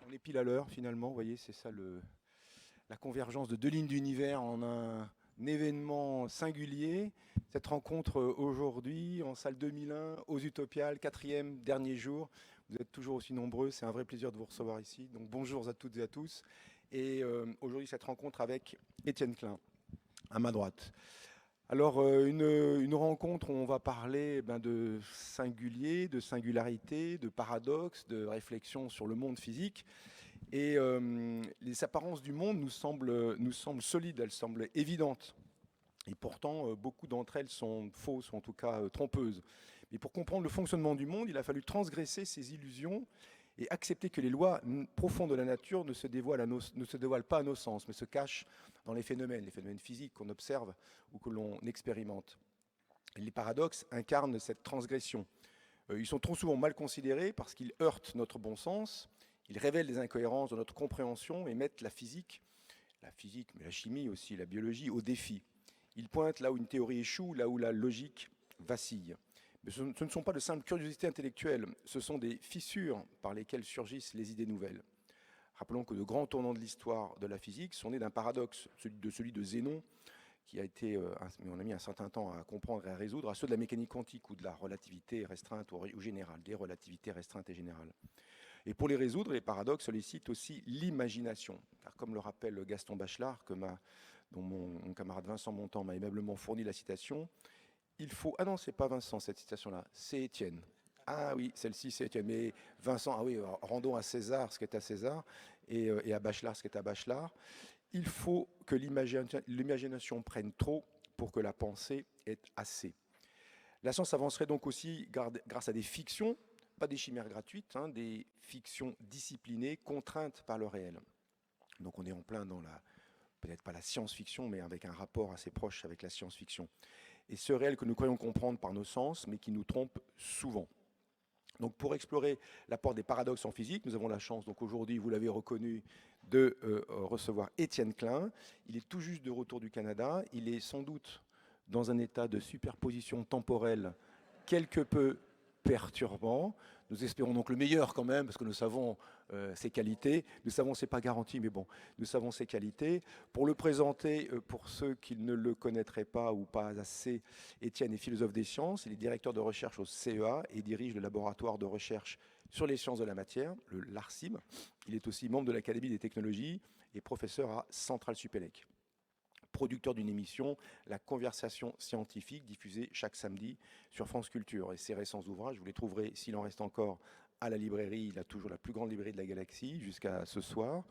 On est pile à l'heure finalement, vous voyez, c'est ça la convergence de deux lignes d'univers en un événement singulier. Cette rencontre aujourd'hui en salle 2001 aux Utopiales, quatrième, dernier jour. Vous êtes toujours aussi nombreux, c'est un vrai plaisir de vous recevoir ici. Donc bonjour à toutes et à tous. Et aujourd'hui cette rencontre avec Étienne Klein, à ma droite. Alors, une rencontre où on va parler de singulier, de singularité, de paradoxe, de réflexion sur le monde physique. Et les apparences du monde nous semblent solides, elles semblent évidentes. Et pourtant, beaucoup d'entre elles sont fausses, ou en tout cas trompeuses. Mais pour comprendre le fonctionnement du monde, il a fallu transgresser ces illusions et accepter que les lois profondes de la nature ne se dévoilent pas à nos sens, mais se cachent dans les phénomènes physiques qu'on observe ou que l'on expérimente. Et les paradoxes incarnent cette transgression. Ils sont trop souvent mal considérés parce qu'ils heurtent notre bon sens, ils révèlent des incohérences dans notre compréhension et mettent la physique, mais la chimie aussi, la biologie, au défi. Ils pointent là où une théorie échoue, là où la logique vacille. Mais ce ne sont pas de simples curiosités intellectuelles, ce sont des fissures par lesquelles surgissent les idées nouvelles. Rappelons que de grands tournants de l'histoire de la physique sont nés d'un paradoxe, celui de Zénon, qui a été, on a mis un certain temps à comprendre et à résoudre, à ceux de la mécanique quantique ou de la relativité restreinte ou générale, des relativités restreintes et générales. Et pour les résoudre, les paradoxes sollicitent aussi l'imagination. Car comme le rappelle Gaston Bachelard, dont mon camarade Vincent Montan m'a aimablement fourni la citation, il faut... Ah non, c'est pas Vincent cette citation-là, c'est Étienne. Ah oui, celle-ci c'est Étienne. Mais Vincent, ah oui, rendons à César ce qui est à César et à Bachelard ce qui est à Bachelard. Il faut que l'imagination prenne trop pour que la pensée ait assez. La science avancerait donc aussi grâce à des fictions, pas des chimères gratuites, hein, des fictions disciplinées, contraintes par le réel. Donc on est en plein dans peut-être pas la science-fiction, mais avec un rapport assez proche avec la science-fiction. Et ce réel que nous croyons comprendre par nos sens, mais qui nous trompe souvent. Donc pour explorer l'apport des paradoxes en physique, nous avons la chance, donc aujourd'hui, vous l'avez reconnu, de recevoir Étienne Klein. Il est tout juste de retour du Canada. Il est sans doute dans un état de superposition temporelle quelque peu perturbant. Nous espérons donc le meilleur quand même, parce que nous savons ses qualités. Nous savons, c'est pas garanti, mais bon, nous savons ses qualités. Pour le présenter, pour ceux qui ne le connaîtraient pas ou pas assez, Étienne est philosophe des sciences. Il est directeur de recherche au CEA et dirige le laboratoire de recherche sur les sciences de la matière, le LARCIM. Il est aussi membre de l'Académie des technologies et professeur à Centrale Supélec, producteur d'une émission, La Conversation scientifique, diffusée chaque samedi sur France Culture. Et ses récents ouvrages, vous les trouverez, s'il en reste encore, à la librairie. Il a toujours la plus grande librairie de la galaxie, jusqu'à ce soir.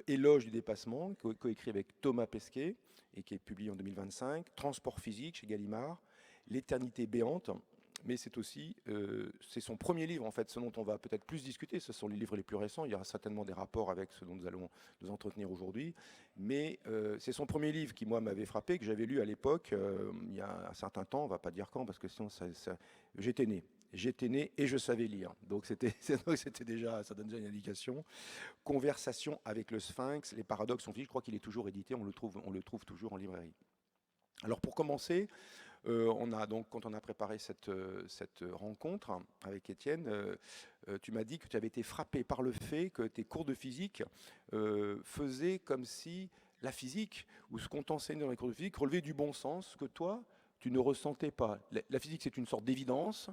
Éloge du dépassement, coécrit avec Thomas Pesquet, et qui est publié en 2025. Transport physique, chez Gallimard. L'éternité béante. Mais c'est aussi, c'est son premier livre, en fait, ce dont on va peut-être plus discuter. Ce sont les livres les plus récents. Il y aura certainement des rapports avec ce dont nous allons nous entretenir aujourd'hui. Mais c'est son premier livre qui, moi, m'avait frappé, que j'avais lu à l'époque, il y a un certain temps, on ne va pas dire quand, parce que sinon, j'étais né. J'étais né et je savais lire. Donc c'était déjà, ça donne déjà une indication. Conversation avec le Sphinx, les paradoxes sont finis. Je crois qu'il est toujours édité, on le trouve toujours en librairie. Alors pour commencer, on a donc, quand on a préparé cette rencontre avec Étienne, tu m'as dit que tu avais été frappé par le fait que tes cours de physique faisaient comme si la physique, ou ce qu'on t'enseignait dans les cours de physique, relevait du bon sens, que toi, tu ne ressentais pas. La physique, c'est une sorte d'évidence,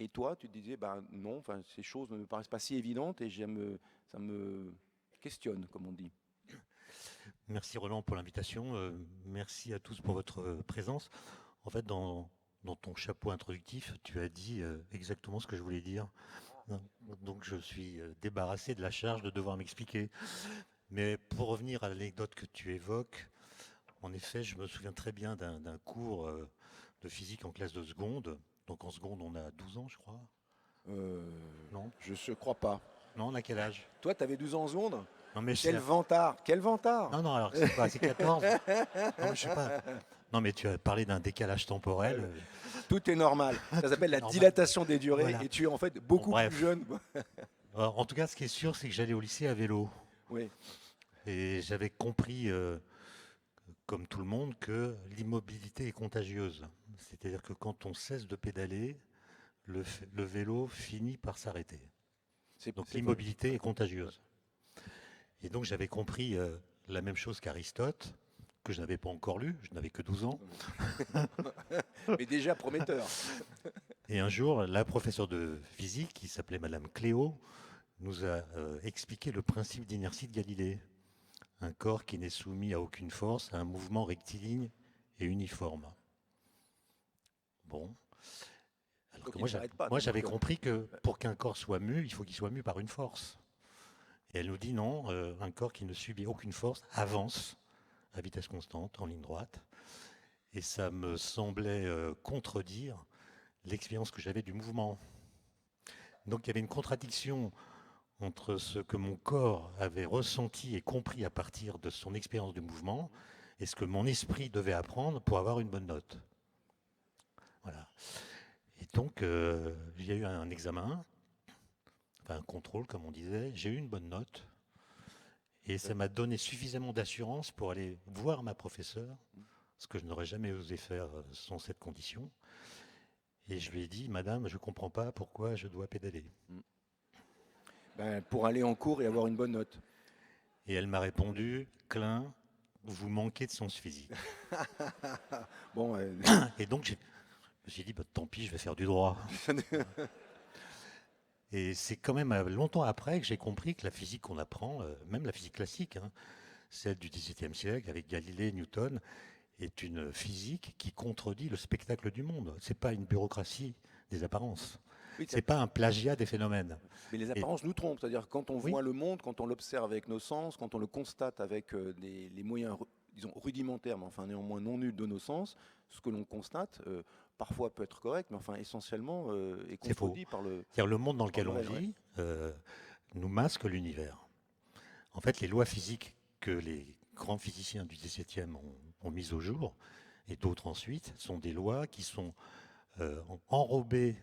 et toi, tu te disais, ben non, enfin, ces choses ne me paraissent pas si évidentes, et ça me questionne, comme on dit. Merci Roland pour l'invitation. Merci à tous pour votre présence. En fait, dans ton chapeau introductif, tu as dit exactement ce que je voulais dire. Donc je suis débarrassé de la charge de devoir m'expliquer. Mais pour revenir à l'anecdote que tu évoques, en effet, je me souviens très bien d'un cours de physique en classe de seconde. Donc en seconde, on a 12 ans, je crois. Euh, Non? je ne crois pas. Non, on a quel âge? Toi, tu avais 12 ans en seconde. Non, mais Quel c'est... vantard! Quel vantard! Non, non, alors c'est quoi? C'est 14? Non, mais je sais pas. Non, mais tu as parlé d'un décalage temporel. Tout est normal. Ça Tout s'appelle est la normal. dilatation des durées Voilà. et tu es en fait Bon, beaucoup plus bref. jeune. En tout cas, ce qui est sûr, c'est que j'allais au lycée à vélo. Oui, Et j'avais compris, comme tout le monde, que l'immobilité est contagieuse. C'est-à-dire que quand on cesse de pédaler, le vélo finit par s'arrêter. Donc c'est vrai. l'immobilité est contagieuse. Et donc j'avais compris la même chose qu'Aristote, que je n'avais pas encore lu, je n'avais que 12 ans. Mais déjà prometteur. Et un jour, la professeure de physique, qui s'appelait Madame Cléo, nous a expliqué le principe d'inertie de Galilée. Un corps qui n'est soumis à aucune force, à un mouvement rectiligne et uniforme. Bon. Alors que moi j'avais compris que pour qu'un corps soit mu, il faut qu'il soit mu par une force. Et elle nous dit non, un corps qui ne subit aucune force avance à vitesse constante, en ligne droite. Et ça me semblait contredire l'expérience que j'avais du mouvement. Donc il y avait une contradiction entre ce que mon corps avait ressenti et compris à partir de son expérience du mouvement et ce que mon esprit devait apprendre pour avoir une bonne note. Voilà. Et donc, il y a eu un examen, enfin un contrôle, comme on disait. J'ai eu une bonne note. Et ça m'a donné suffisamment d'assurance pour aller voir ma professeure, ce que je n'aurais jamais osé faire sans cette condition. Et je lui ai dit, Madame, je ne comprends pas pourquoi je dois pédaler. Pour aller en cours et avoir une bonne note. Et elle m'a répondu, Klein, vous manquez de sens physique. Bon, et donc, je me suis dit, bah, tant pis, je vais faire du droit. Et c'est quand même longtemps après que j'ai compris que la physique qu'on apprend, même la physique classique, hein, celle du XVIIe siècle avec Galilée, Newton, est une physique qui contredit le spectacle du monde. Ce n'est pas une bureaucratie des apparences. Oui, ce n'est pas un plagiat des phénomènes. Mais les apparences nous trompent. C'est-à-dire quand on voit le monde, quand on l'observe avec nos sens, quand on le constate avec les moyens, disons, rudimentaires, mais enfin néanmoins non nuls de nos sens, ce que l'on constate parfois peut être correct, mais enfin essentiellement est contredit par le... C'est-à-dire le monde dans lequel on vit nous masque l'univers. En fait, les lois physiques que les grands physiciens du XVIIe ont mises au jour, et d'autres ensuite, sont des lois qui sont enrobées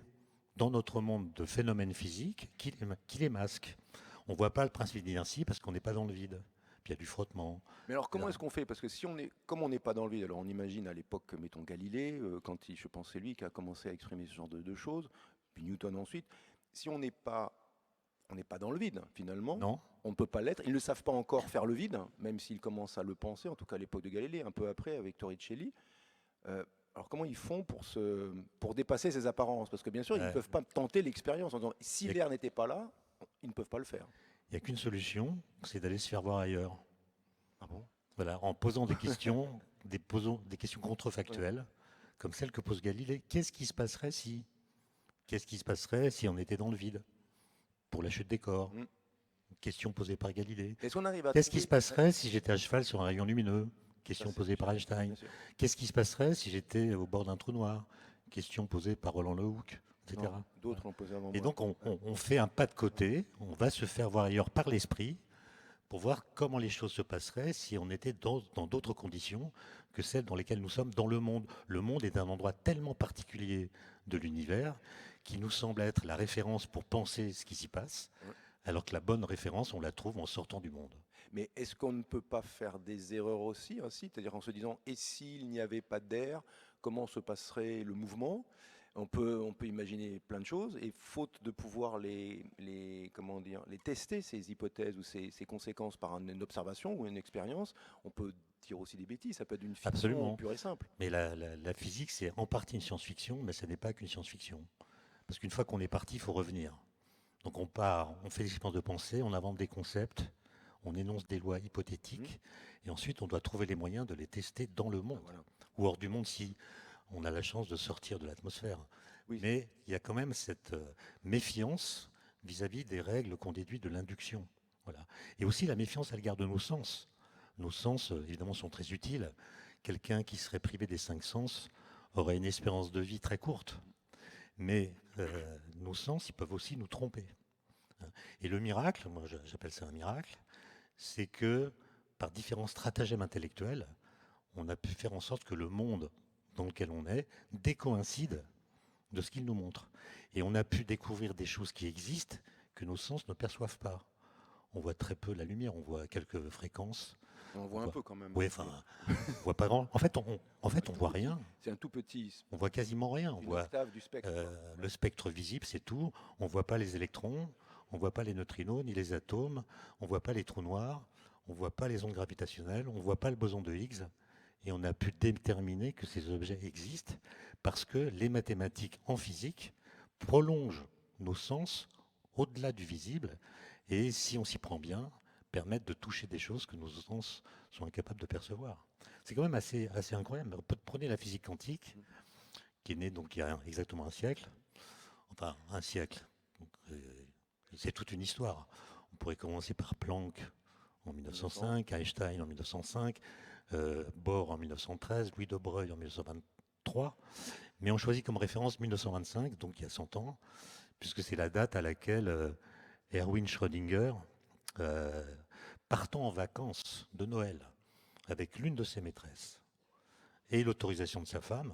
dans notre monde de phénomènes physiques qui les masquent. On ne voit pas le principe d'inertie parce qu'on n'est pas dans le vide. Puis il y a du frottement. Mais alors comment est-ce qu'on fait? Parce que si comme on n'est pas dans le vide, alors on imagine à l'époque, mettons Galilée, je pense c'est lui qui a commencé à exprimer ce genre de choses, puis Newton ensuite. Si on n'est pas dans le vide, finalement, non. On ne peut pas l'être. Ils ne savent pas encore faire le vide, même s'ils commencent à le penser, en tout cas à l'époque de Galilée, un peu après avec Torricelli. Alors comment ils font pour dépasser ces apparences? Parce que bien sûr, ils ne peuvent pas tenter l'expérience en disant si l'air n'était pas là, ils ne peuvent pas le faire. Il n'y a qu'une solution, c'est d'aller se faire voir ailleurs. Ah bon? Voilà, en posant des questions, des questions contrefactuelles, comme celle que pose Galilée. Qu'est-ce qui se passerait si on était dans le vide? Pour la chute des corps. Question posée par Galilée. Qu'est-ce qui se passerait si j'étais à cheval sur un rayon lumineux? Question posée par Einstein. Qu'est-ce qui se passerait si j'étais au bord d'un trou noir? Question posée par Roland Lehoucq, etc. D'autres l'ont posé avant moi. Et donc on fait un pas de côté, on va se faire voir ailleurs par l'esprit pour voir comment les choses se passeraient si on était dans d'autres conditions que celles dans lesquelles nous sommes dans le monde. Le monde est un endroit tellement particulier de l'univers qui nous semble être la référence pour penser ce qui s'y passe, alors que la bonne référence, on la trouve en sortant du monde. Mais est-ce qu'on ne peut pas faire des erreurs aussi, c'est-à-dire en se disant, et s'il n'y avait pas d'air, comment se passerait le mouvement? On peut imaginer plein de choses, et faute de pouvoir les tester, ces hypothèses ou ces conséquences par une observation ou une expérience, on peut dire aussi des bêtises, ça peut être une fiction pure et simple. Mais la physique, c'est en partie une science-fiction, mais ce n'est pas qu'une science-fiction. Parce qu'une fois qu'on est parti, il faut revenir. Donc on part, on fait l'expérience de pensée, on invente des concepts, on énonce des lois hypothétiques, et ensuite on doit trouver les moyens de les tester dans le monde, ou hors du monde si on a la chance de sortir de l'atmosphère. Oui. Mais il y a quand même cette méfiance vis-à-vis des règles qu'on déduit de l'induction. Voilà. Et aussi la méfiance à l'égard de nos sens. Nos sens, évidemment, sont très utiles. Quelqu'un qui serait privé des 5 sens aurait une espérance de vie très courte. Mais nos sens, ils peuvent aussi nous tromper. Et le miracle, moi j'appelle ça un miracle, c'est que par différents stratagèmes intellectuels, on a pu faire en sorte que le monde dans lequel on est décoïncide de ce qu'il nous montre. Et on a pu découvrir des choses qui existent que nos sens ne perçoivent pas. On voit très peu la lumière, on voit quelques fréquences. On voit un peu quand même. Oui, enfin, on voit pas grand. En fait, on voit rien. C'est un tout petit. On voit quasiment rien. On voit du spectre, le spectre visible, c'est tout. On voit pas les électrons, on voit pas les neutrinos ni les atomes, on voit pas les trous noirs. on ne voit pas les ondes gravitationnelles, on ne voit pas le boson de Higgs, et on a pu déterminer que ces objets existent parce que les mathématiques en physique prolongent nos sens au-delà du visible, et si on s'y prend bien, permettent de toucher des choses que nos sens sont incapables de percevoir. C'est quand même assez incroyable. Prenez la physique quantique, qui est née donc il y a exactement un siècle, enfin un siècle. Donc, c'est toute une histoire. On pourrait commencer par Planck en 1905, Einstein en 1905, Bohr en 1913, Louis de Broglie en 1923. Mais on choisit comme référence 1925, donc il y a 100 ans, puisque c'est la date à laquelle Erwin Schrödinger, partant en vacances de Noël avec l'une de ses maîtresses et l'autorisation de sa femme,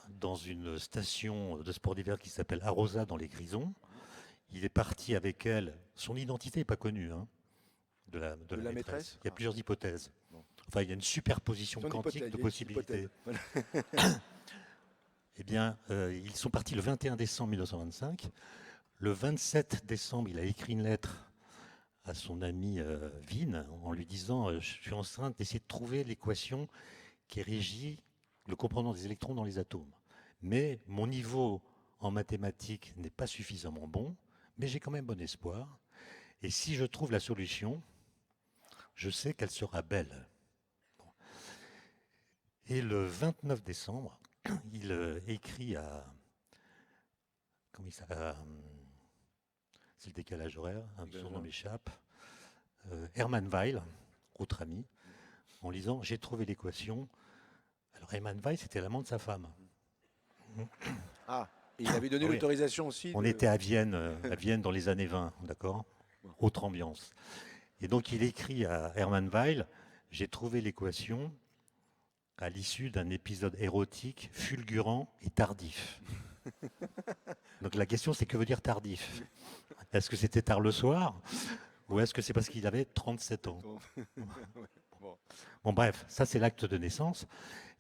dans une station de sport d'hiver qui s'appelle Arosa dans les Grisons. Il est parti avec elle. Son identité n'est pas connue de la maîtresse. Il y a plusieurs hypothèses. Bon. Enfin, il y a une superposition quantique de possibilités. Voilà. Eh bien, ils sont partis le 21 décembre 1925. Le 27 décembre, il a écrit une lettre à son ami Wien en lui disant je suis en train d'essayer de trouver l'équation qui régit le comportement des électrons dans les atomes. Mais mon niveau en mathématiques n'est pas suffisamment bon, mais j'ai quand même bon espoir. Et si je trouve la solution, je sais qu'elle sera belle. Bon. Et le 29 décembre, il écrit à... Comment il s'appelle c'est le décalage horaire, son nom m'échappe. Hermann Weyl, autre ami, en lisant « J'ai trouvé l'équation ». Alors Hermann Weyl, c'était l'amant de sa femme. Ah, et il avait donné l'autorisation aussi. On était à Vienne dans les années 20, d'accord ? Autre ambiance. Et donc il écrit à Hermann Weyl « J'ai trouvé l'équation à l'issue d'un épisode érotique fulgurant et tardif ». Donc la question c'est que veut dire tardif ? Est-ce que c'était tard le soir ou est-ce que c'est parce qu'il avait 37 ans ? Bon bref, ça c'est l'acte de naissance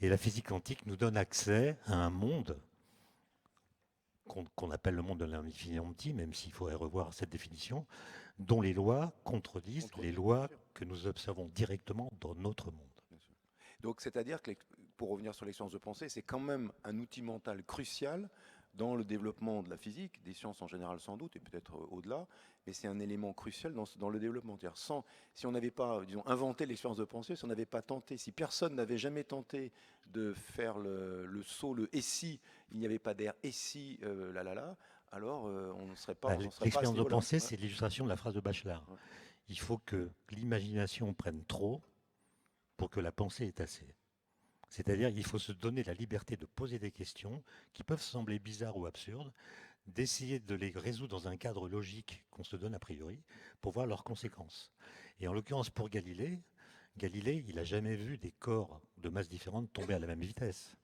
et la physique quantique nous donne accès à un monde qu'on appelle le monde de l'infini, même s'il faudrait revoir cette définition, dont les lois contredisent les lois que nous observons directement dans notre monde. Donc c'est-à-dire que, pour revenir sur l'expérience de pensée, c'est quand même un outil mental crucial dans le développement de la physique, des sciences en général sans doute, et peut-être au-delà, mais c'est un élément crucial dans le développement. Si on n'avait pas, disons, inventé l'expérience de pensée, si on n'avait pas tenté, si personne n'avait jamais tenté de faire le saut, le « et si », il n'y avait pas d'air « et si », alors on ne serait pas... L'expérience de pensée, c'est l'illustration de la phrase de Bachelard. Ouais. Il faut que l'imagination prenne trop pour que la pensée ait assez. C'est-à-dire qu'il faut se donner la liberté de poser des questions qui peuvent sembler bizarres ou absurdes, d'essayer de les résoudre dans un cadre logique qu'on se donne a priori pour voir leurs conséquences. Et en l'occurrence pour Galilée, il n'a jamais vu des corps de masses différentes tomber à la même vitesse.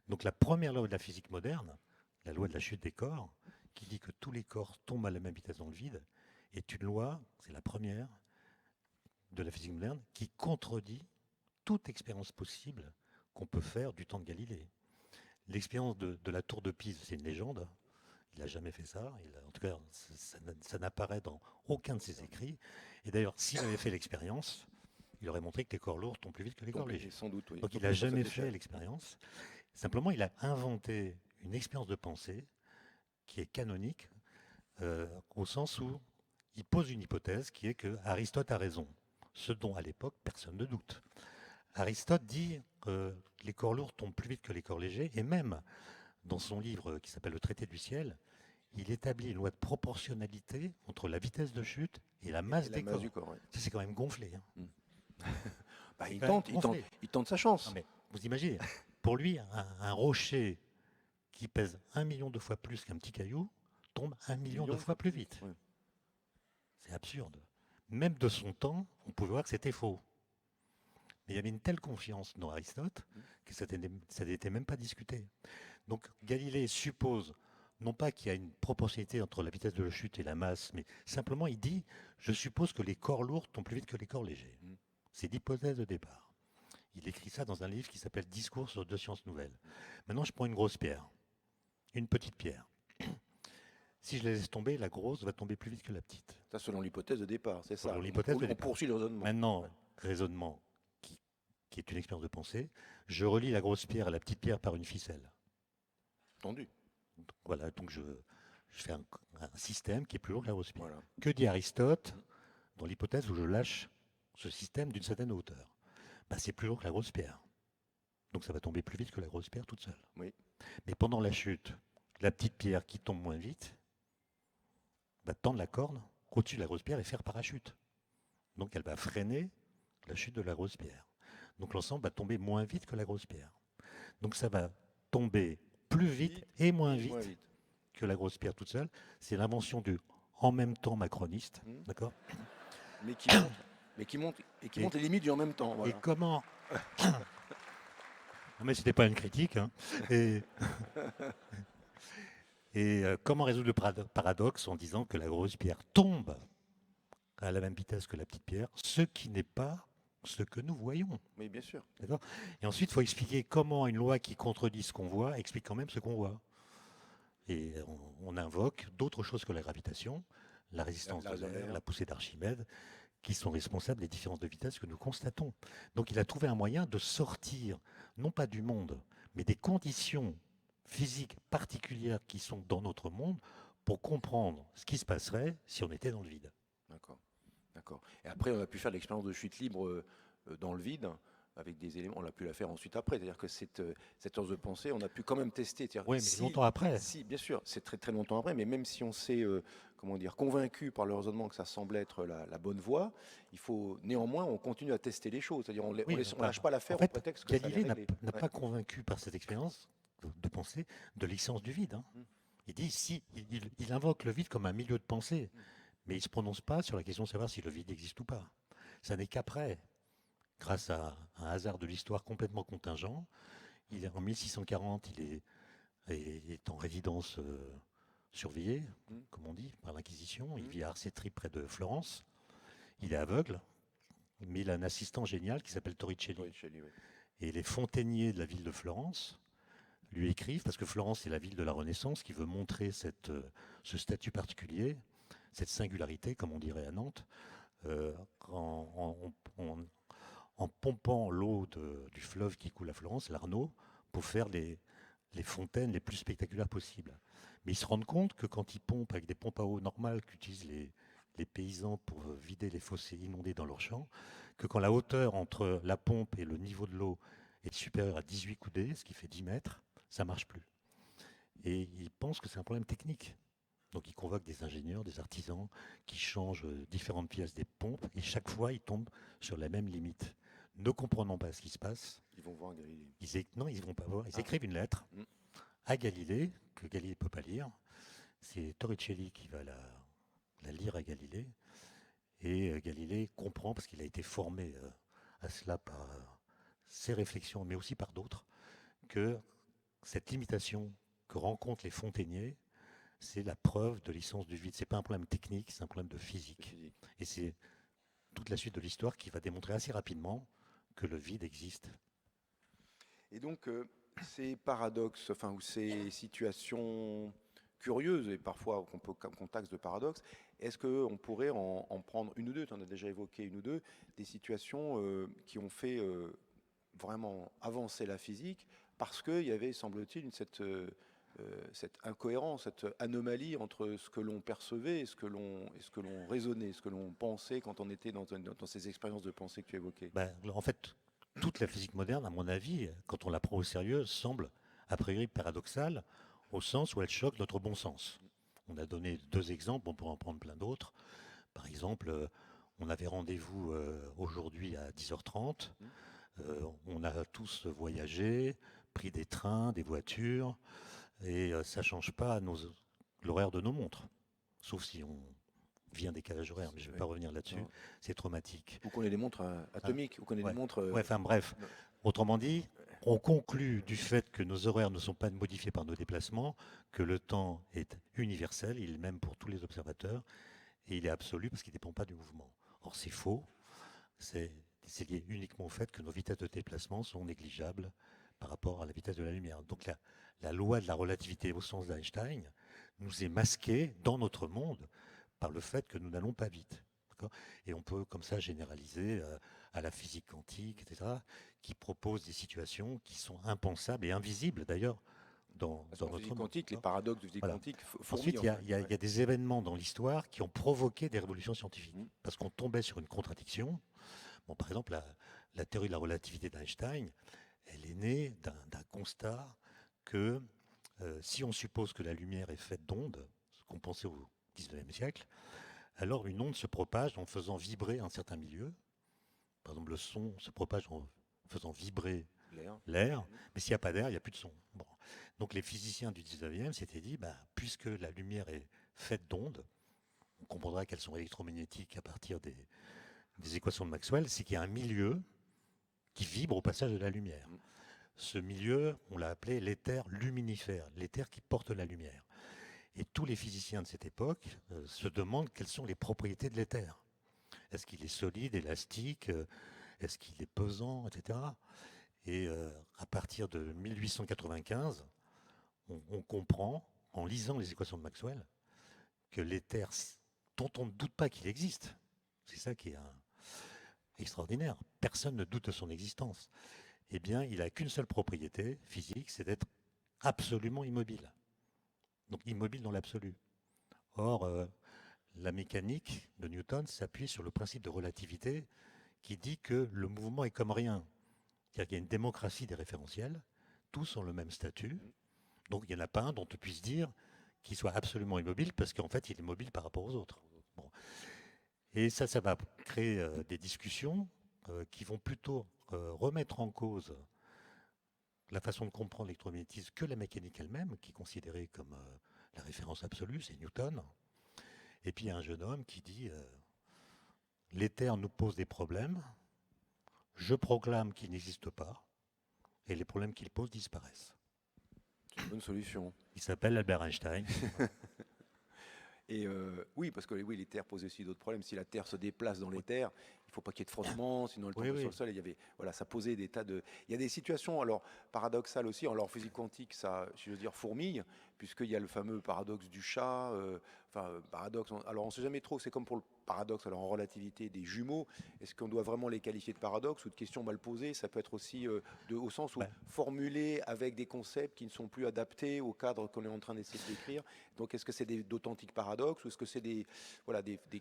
Donc la première loi de la physique moderne, la loi de la chute des corps, qui dit que tous les corps tombent à la même vitesse dans le vide, est une loi, c'est la première de la physique moderne, qui contredit toute expérience possible qu'on peut faire du temps de Galilée. L'expérience de la tour de Pise, c'est une légende. Il n'a jamais fait ça. En tout cas, ça n'apparaît dans aucun de ses écrits. Et d'ailleurs, s'il avait fait l'expérience, il aurait montré que les corps lourds tombent plus vite que les corps légers. Sans doute, oui. Donc il n'a jamais fait l'expérience. Simplement, il a inventé une expérience de pensée qui est canonique, au sens où il pose une hypothèse qui est que Aristote a raison, ce dont à l'époque personne ne doute. Aristote dit que les corps lourds tombent plus vite que les corps légers, et même dans son livre qui s'appelle Le Traité du ciel, il établit une loi de proportionnalité entre la vitesse de chute et la masse des corps. Ouais. Ça, c'est quand même gonflé. Bah, il tente sa chance. Non, mais vous imaginez, pour lui, un rocher qui pèse 1 million de fois plus qu'un petit caillou tombe 1 million de fois plus vite. Ouais. C'est absurde. Même de son temps, on pouvait voir que c'était faux. Mais il y avait une telle confiance dans Aristote que ça n'était même pas discuté. Donc Galilée suppose, non pas qu'il y a une proportionnalité entre la vitesse de la chute et la masse, mais simplement il dit, je suppose que les corps lourds tombent plus vite que les corps légers. C'est l'hypothèse de départ. Il écrit ça dans un livre qui s'appelle Discours sur 2 sciences nouvelles. Maintenant, je prends une grosse pierre, une petite pierre. Si je la laisse tomber, la grosse va tomber plus vite que la petite. Ça, selon l'hypothèse de départ, c'est ça. Selon l'hypothèse de On départ. poursuit le raisonnement. Maintenant, Ouais. raisonnement qui est une expérience de pensée, je relie la grosse pierre à la petite pierre par une ficelle. Entendu. Voilà, donc je fais un système qui est plus lourd que la grosse pierre. Voilà. Que dit Aristote dans l'hypothèse où je lâche ce système d'une certaine hauteur? Ben, c'est plus lourd que la grosse pierre. Donc ça va tomber plus vite que la grosse pierre toute seule. Oui. Mais pendant la chute, la petite pierre qui tombe moins vite va tendre la corde au-dessus de la grosse pierre et faire parachute. Donc elle va freiner la chute de la grosse pierre. Donc l'ensemble va tomber moins vite que la grosse pierre. Donc ça va tomber plus vite et moins vite que la grosse pierre toute seule. C'est l'invention du en même temps macroniste, d'accord? Mais qui monte les limites du en même temps. Voilà. Et comment Non mais c'était pas une critique. Hein. Et comment résoudre le paradoxe en disant que la grosse pierre tombe à la même vitesse que la petite pierre, ce qui n'est pas ce que nous voyons. Oui, bien sûr. D'accord. Et ensuite, il faut expliquer comment une loi qui contredit ce qu'on voit explique quand même ce qu'on voit. Et on invoque d'autres choses que la gravitation, la résistance de l'air, la poussée d'Archimède, qui sont responsables des différences de vitesse que nous constatons. Donc il a trouvé un moyen de sortir, non pas du monde, mais des conditions physiques particulières qui sont dans notre monde pour comprendre ce qui se passerait si on était dans le vide. D'accord. D'accord. Et après, on a pu faire l'expérience de chute libre dans le vide avec des éléments. On a pu la faire ensuite après. C'est-à-dire que cette ordre de pensée, on a pu quand même tester. Oui, mais longtemps après. Si, bien sûr, c'est très très longtemps après. Mais même si on s'est convaincu par le raisonnement que ça semble être la bonne voie, il faut néanmoins, on continue à tester les choses. C'est-à-dire on ne lâche pas l'affaire au prétexte que Galilée n'a pas convaincu par cette expérience de pensée de l'existence du vide. Hein. Il dit si il invoque le vide comme un milieu de pensée. Mais il ne se prononce pas sur la question de savoir si le vide existe ou pas. Ça n'est qu'après, grâce à un hasard de l'histoire complètement contingent, en 1640, il est en résidence surveillée, comme on dit, par l'Inquisition. Il vit à Arcetri, près de Florence. Il est aveugle, mais il a un assistant génial qui s'appelle Torricelli. Oui. Et les fontainiers de la ville de Florence lui écrivent, parce que Florence est la ville de la Renaissance, qui veut montrer ce statut particulier, cette singularité, comme on dirait à Nantes, en pompant l'eau du fleuve qui coule à Florence, l'Arno, pour faire les fontaines les plus spectaculaires possibles. Mais ils se rendent compte que quand ils pompent avec des pompes à eau normales qu'utilisent les paysans pour vider les fossés inondés dans leurs champs, que quand la hauteur entre la pompe et le niveau de l'eau est supérieure à 18 coudées, ce qui fait 10 mètres, ça ne marche plus. Et ils pensent que c'est un problème technique. Donc ils convoquent des ingénieurs, des artisans qui changent différentes pièces des pompes et chaque fois ils tombent sur la même limite. Ne comprenant pas ce qui se passe, ils vont voir Galilée. Non, ils ne vont pas voir. Ils écrivent une lettre à Galilée que Galilée ne peut pas lire. C'est Torricelli qui va la lire à Galilée et Galilée comprend parce qu'il a été formé à cela par ses réflexions, mais aussi par d'autres, que cette limitation que rencontrent les fontainiers, c'est la preuve de l'existence du vide. Ce n'est pas un problème technique, c'est un problème de physique. Et c'est toute la suite de l'histoire qui va démontrer assez rapidement que le vide existe. Et donc, ces paradoxes, ou ces situations curieuses, et parfois qu'on taxe de paradoxes, est-ce qu'on pourrait en prendre une ou deux? Tu en as déjà évoqué une ou deux, des situations qui ont fait vraiment avancer la physique, parce qu'il y avait, semble-t-il, cette incohérence, cette anomalie entre ce que l'on percevait et ce que l'on raisonnait, ce que l'on pensait quand on était dans ces expériences de pensée que tu évoquais. En fait, toute la physique moderne, à mon avis, quand on la prend au sérieux, semble a priori paradoxale, au sens où elle choque notre bon sens. On a donné 2 exemples, on pourrait en prendre plein d'autres. Par exemple, on avait rendez-vous aujourd'hui à 10h30, on a tous voyagé, pris des trains, des voitures, et ça ne change pas l'horaire de nos montres, sauf si on vit un décalage horaire, mais je ne vais pas revenir là-dessus, c'est traumatique. Vous connaissez des montres atomiques, vous connaissez des montres... bref, autrement dit, on conclut du fait que nos horaires ne sont pas modifiés par nos déplacements, que le temps est universel, il est même pour tous les observateurs, et il est absolu parce qu'il ne dépend pas du mouvement. Or c'est faux, c'est lié uniquement au fait que nos vitesses de déplacement sont négligeables par rapport à la vitesse de la lumière. Donc la loi de la relativité au sens d'Einstein nous est masqué dans notre monde par le fait que nous n'allons pas vite. Et on peut comme ça généraliser à la physique quantique, etc., qui propose des situations qui sont impensables et invisibles d'ailleurs dans notre physique monde. quantique, les paradoxes de physique quantique Ensuite, il y a des événements dans l'histoire qui ont provoqué des révolutions scientifiques, parce qu'on tombait sur une contradiction. Bon, par exemple, la théorie de la relativité d'Einstein, elle est née d'un constat que si on suppose que la lumière est faite d'ondes, ce qu'on pensait au XIXe siècle, alors une onde se propage en faisant vibrer un certain milieu. Par exemple, le son se propage en faisant vibrer l'air, mais s'il n'y a pas d'air, il n'y a plus de son. Bon. Donc les physiciens du 19e s'étaient dit, puisque la lumière est faite d'ondes, on comprendra qu'elles sont électromagnétiques à partir des équations de Maxwell, c'est qu'il y a un milieu qui vibre au passage de la lumière. Ce milieu, on l'a appelé l'éther luminifère, l'éther qui porte la lumière. Et tous les physiciens de cette époque se demandent quelles sont les propriétés de l'éther. Est-ce qu'il est solide, élastique, est-ce qu'il est pesant, etc. Et à partir de 1895, on comprend, en lisant les équations de Maxwell, que l'éther, dont on ne doute pas qu'il existe, c'est ça qui est extraordinaire, personne ne doute de son existence, eh bien, il n'a qu'une seule propriété physique, c'est d'être absolument immobile. Donc immobile dans l'absolu. Or, la mécanique de Newton s'appuie sur le principe de relativité qui dit que le mouvement est comme rien. C'est-à-dire qu'il y a une démocratie des référentiels, tous ont le même statut, donc il n'y en a pas un dont on puisse dire qu'il soit absolument immobile, parce qu'en fait il est mobile par rapport aux autres. Bon. Et ça va créer des discussions qui vont plutôt remettre en cause la façon de comprendre l'électromagnétisme que la mécanique elle-même, qui est considérée comme la référence absolue, c'est Newton. Et puis il y a un jeune homme qui dit l'éther nous pose des problèmes, je proclame qu'il n'existe pas, et les problèmes qu'il pose disparaissent. C'est une bonne solution. Il s'appelle Albert Einstein. Et oui, parce que oui, les terres posent aussi d'autres problèmes. Si la Terre se déplace dans les terres, il ne faut pas qu'il y ait de frottement, sinon elle tombe sur le sol. Et il y avait, voilà, ça posait des tas de... Il y a des situations, alors, paradoxales aussi. Alors, en physique quantique, ça, si je veux dire, fourmille, puisqu'il y a le fameux paradoxe du chat. Paradoxe... Alors, on ne sait jamais trop, c'est comme pour le paradoxe, alors en relativité des jumeaux. Est-ce qu'on doit vraiment les qualifier de paradoxe ou de questions mal posées? Ça peut être aussi au sens où formulé avec des concepts qui ne sont plus adaptés au cadre qu'on est en train d'essayer de décrire. Donc, est-ce que c'est d'authentiques paradoxes ou est-ce que c'est des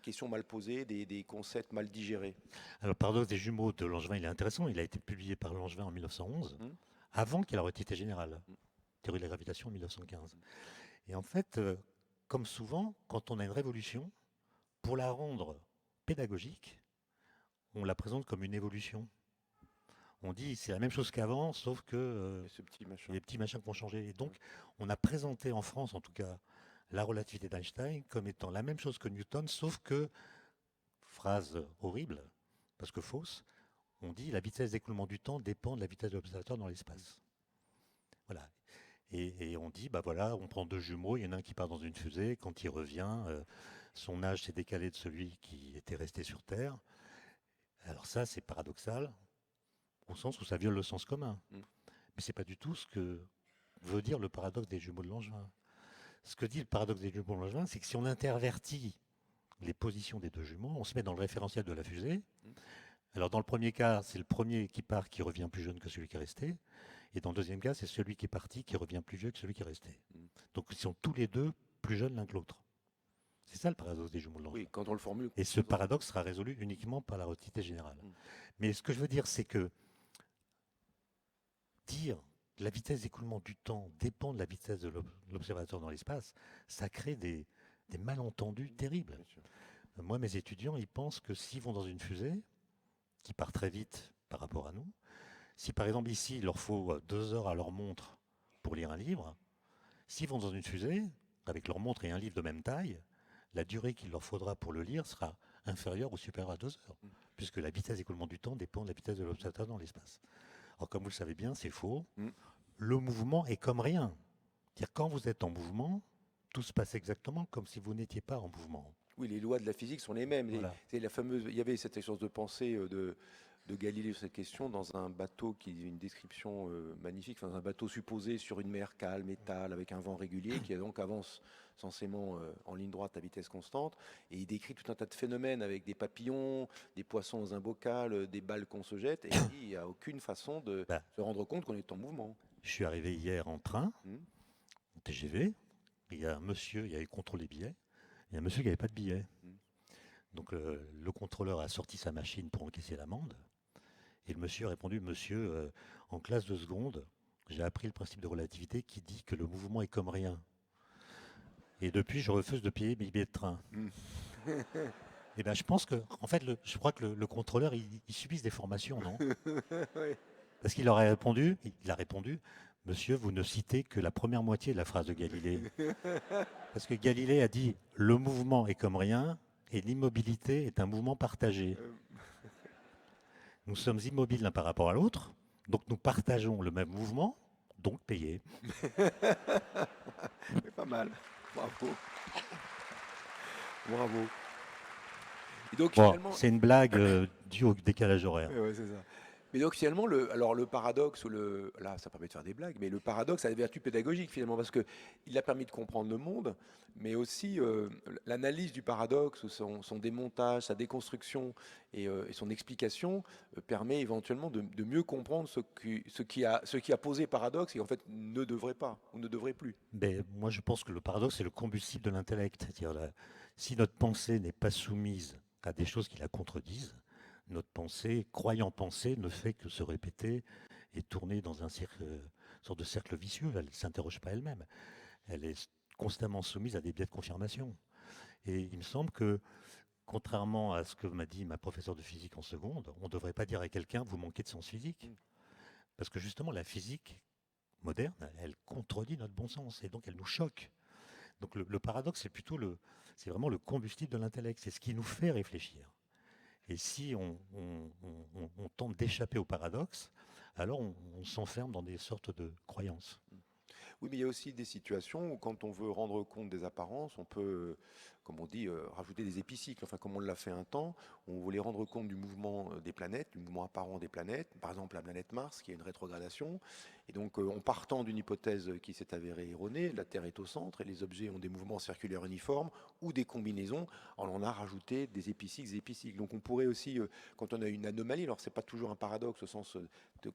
questions mal posées, des concepts mal digérés? Alors, le paradoxe des jumeaux de Langevin, il est intéressant. Il a été publié par Langevin en 1911, avant qu'il y ait la relativité générale, théorie de la gravitation en 1915. Et en fait, comme souvent, quand on a une révolution, pour la rendre pédagogique, on la présente comme une évolution. On dit c'est la même chose qu'avant, sauf que il y a des petits machins qui vont changer. Et donc, on a présenté en France, en tout cas, la relativité d'Einstein comme étant la même chose que Newton, sauf que, phrase horrible, parce que fausse, on dit la vitesse d'écoulement du temps dépend de la vitesse de l'observateur dans l'espace. Voilà. Et on dit, voilà, on prend deux jumeaux, il y en a un qui part dans une fusée, quand il revient, son âge s'est décalé de celui qui était resté sur Terre. Alors ça, c'est paradoxal, au sens où ça viole le sens commun. Mais c'est pas du tout ce que veut dire le paradoxe des jumeaux de Langevin. Ce que dit le paradoxe des jumeaux de Langevin, c'est que si on intervertit les positions des deux jumeaux, on se met dans le référentiel de la fusée. Alors dans le premier cas, c'est le premier qui part qui revient plus jeune que celui qui est resté. Et dans le deuxième cas, c'est celui qui est parti qui revient plus vieux que celui qui est resté. Donc ils sont tous les deux plus jeunes l'un que l'autre. C'est ça le paradoxe des jumeaux de Langevin. Oui, quand on le formule. Et ce paradoxe sera résolu uniquement par la relativité générale. Mais ce que je veux dire, c'est que dire que la vitesse d'écoulement du temps dépend de la vitesse de l'observateur dans l'espace, ça crée des malentendus terribles. Moi, mes étudiants, ils pensent que s'ils vont dans une fusée, qui part très vite par rapport à nous, si par exemple ici, il leur faut 2 heures à leur montre pour lire un livre, s'ils vont dans une fusée, avec leur montre et un livre de même taille, la durée qu'il leur faudra pour le lire sera inférieure ou supérieure à 2 heures, puisque la vitesse d'écoulement du temps dépend de la vitesse de l'observateur dans l'espace. Alors comme vous le savez bien, c'est faux. Le mouvement est comme rien. C'est-à-dire quand vous êtes en mouvement, tout se passe exactement comme si vous n'étiez pas en mouvement. Oui, les lois de la physique sont les mêmes. Voilà. Il y avait cette essence de pensée de Galilée sur cette question dans un bateau qui est une description magnifique, enfin, dans un bateau supposé sur une mer calme, étale, avec un vent régulier, qui donc avance censément en ligne droite à vitesse constante. Et il décrit tout un tas de phénomènes avec des papillons, des poissons dans un bocal, des balles qu'on se jette. Et il dit, il n'y a aucune façon de Bah, se rendre compte qu'on est en mouvement. je suis arrivé hier en train, Hmm. en TGV. Il y a un monsieur, il y avait le contrôle des billets. Il y a un monsieur qui n'avait pas de billet. Hmm. Donc le contrôleur a sorti sa machine pour encaisser l'amende. Et le monsieur a répondu, monsieur, en classe de seconde, j'ai appris le principe de relativité qui dit que le mouvement est comme rien. Et depuis, je refuse de payer mes billets de train. Hmm. Et ben, je pense que, en fait, je crois que le contrôleur, il subisse des formations, non? Oui. Parce qu'il a répondu, monsieur, vous ne citez que la première moitié de la phrase de Galilée. Parce que Galilée a dit, le mouvement est comme rien et l'immobilité est un mouvement partagé. Nous sommes immobiles l'un par rapport à l'autre, donc nous partageons le même mouvement, donc payé. C'est pas mal. Bravo. Bravo. Et donc Bon, finalement, c'est une blague due au décalage horaire. ouais, c'est ça. Mais donc finalement, alors le paradoxe, là ça permet de faire des blagues, mais le paradoxe a des vertus pédagogiques finalement, parce qu'il a permis de comprendre le monde, mais aussi l'analyse du paradoxe, son démontage, sa déconstruction et son explication permet éventuellement de mieux comprendre ce qui a posé paradoxe et en fait ne devrait pas ou ne devrait plus. Mais moi, je pense que le paradoxe, c'est le combustible de l'intellect. C'est-à-dire, si notre pensée n'est pas soumise à des choses qui la contredisent, notre pensée, croyant penser, ne fait que se répéter et tourner dans un sorte de cercle vicieux. Elle ne s'interroge pas elle-même. Elle est constamment soumise à des biais de confirmation. Et il me semble que, contrairement à ce que m'a dit ma professeure de physique en seconde, on ne devrait pas dire à quelqu'un, vous manquez de sens physique. Parce que justement, la physique moderne, elle contredit notre bon sens et donc elle nous choque. Donc le paradoxe, c'est vraiment le combustible de l'intellect, c'est ce qui nous fait réfléchir. Et si on tente d'échapper au paradoxe, alors on s'enferme dans des sortes de croyances. Oui, mais il y a aussi des situations où quand on veut rendre compte des apparences, on peut, comme on dit, rajouter des épicycles. Enfin, comme on l'a fait un temps, on voulait rendre compte du mouvement des planètes, du mouvement apparent des planètes. Par exemple, la planète Mars, qui a une rétrogradation. Et donc, en partant d'une hypothèse qui s'est avérée erronée, la Terre est au centre et les objets ont des mouvements circulaires uniformes ou des combinaisons, on a rajouté des épicycles, des épicycles. Donc, on pourrait aussi, quand on a une anomalie, alors c'est pas toujours un paradoxe au sens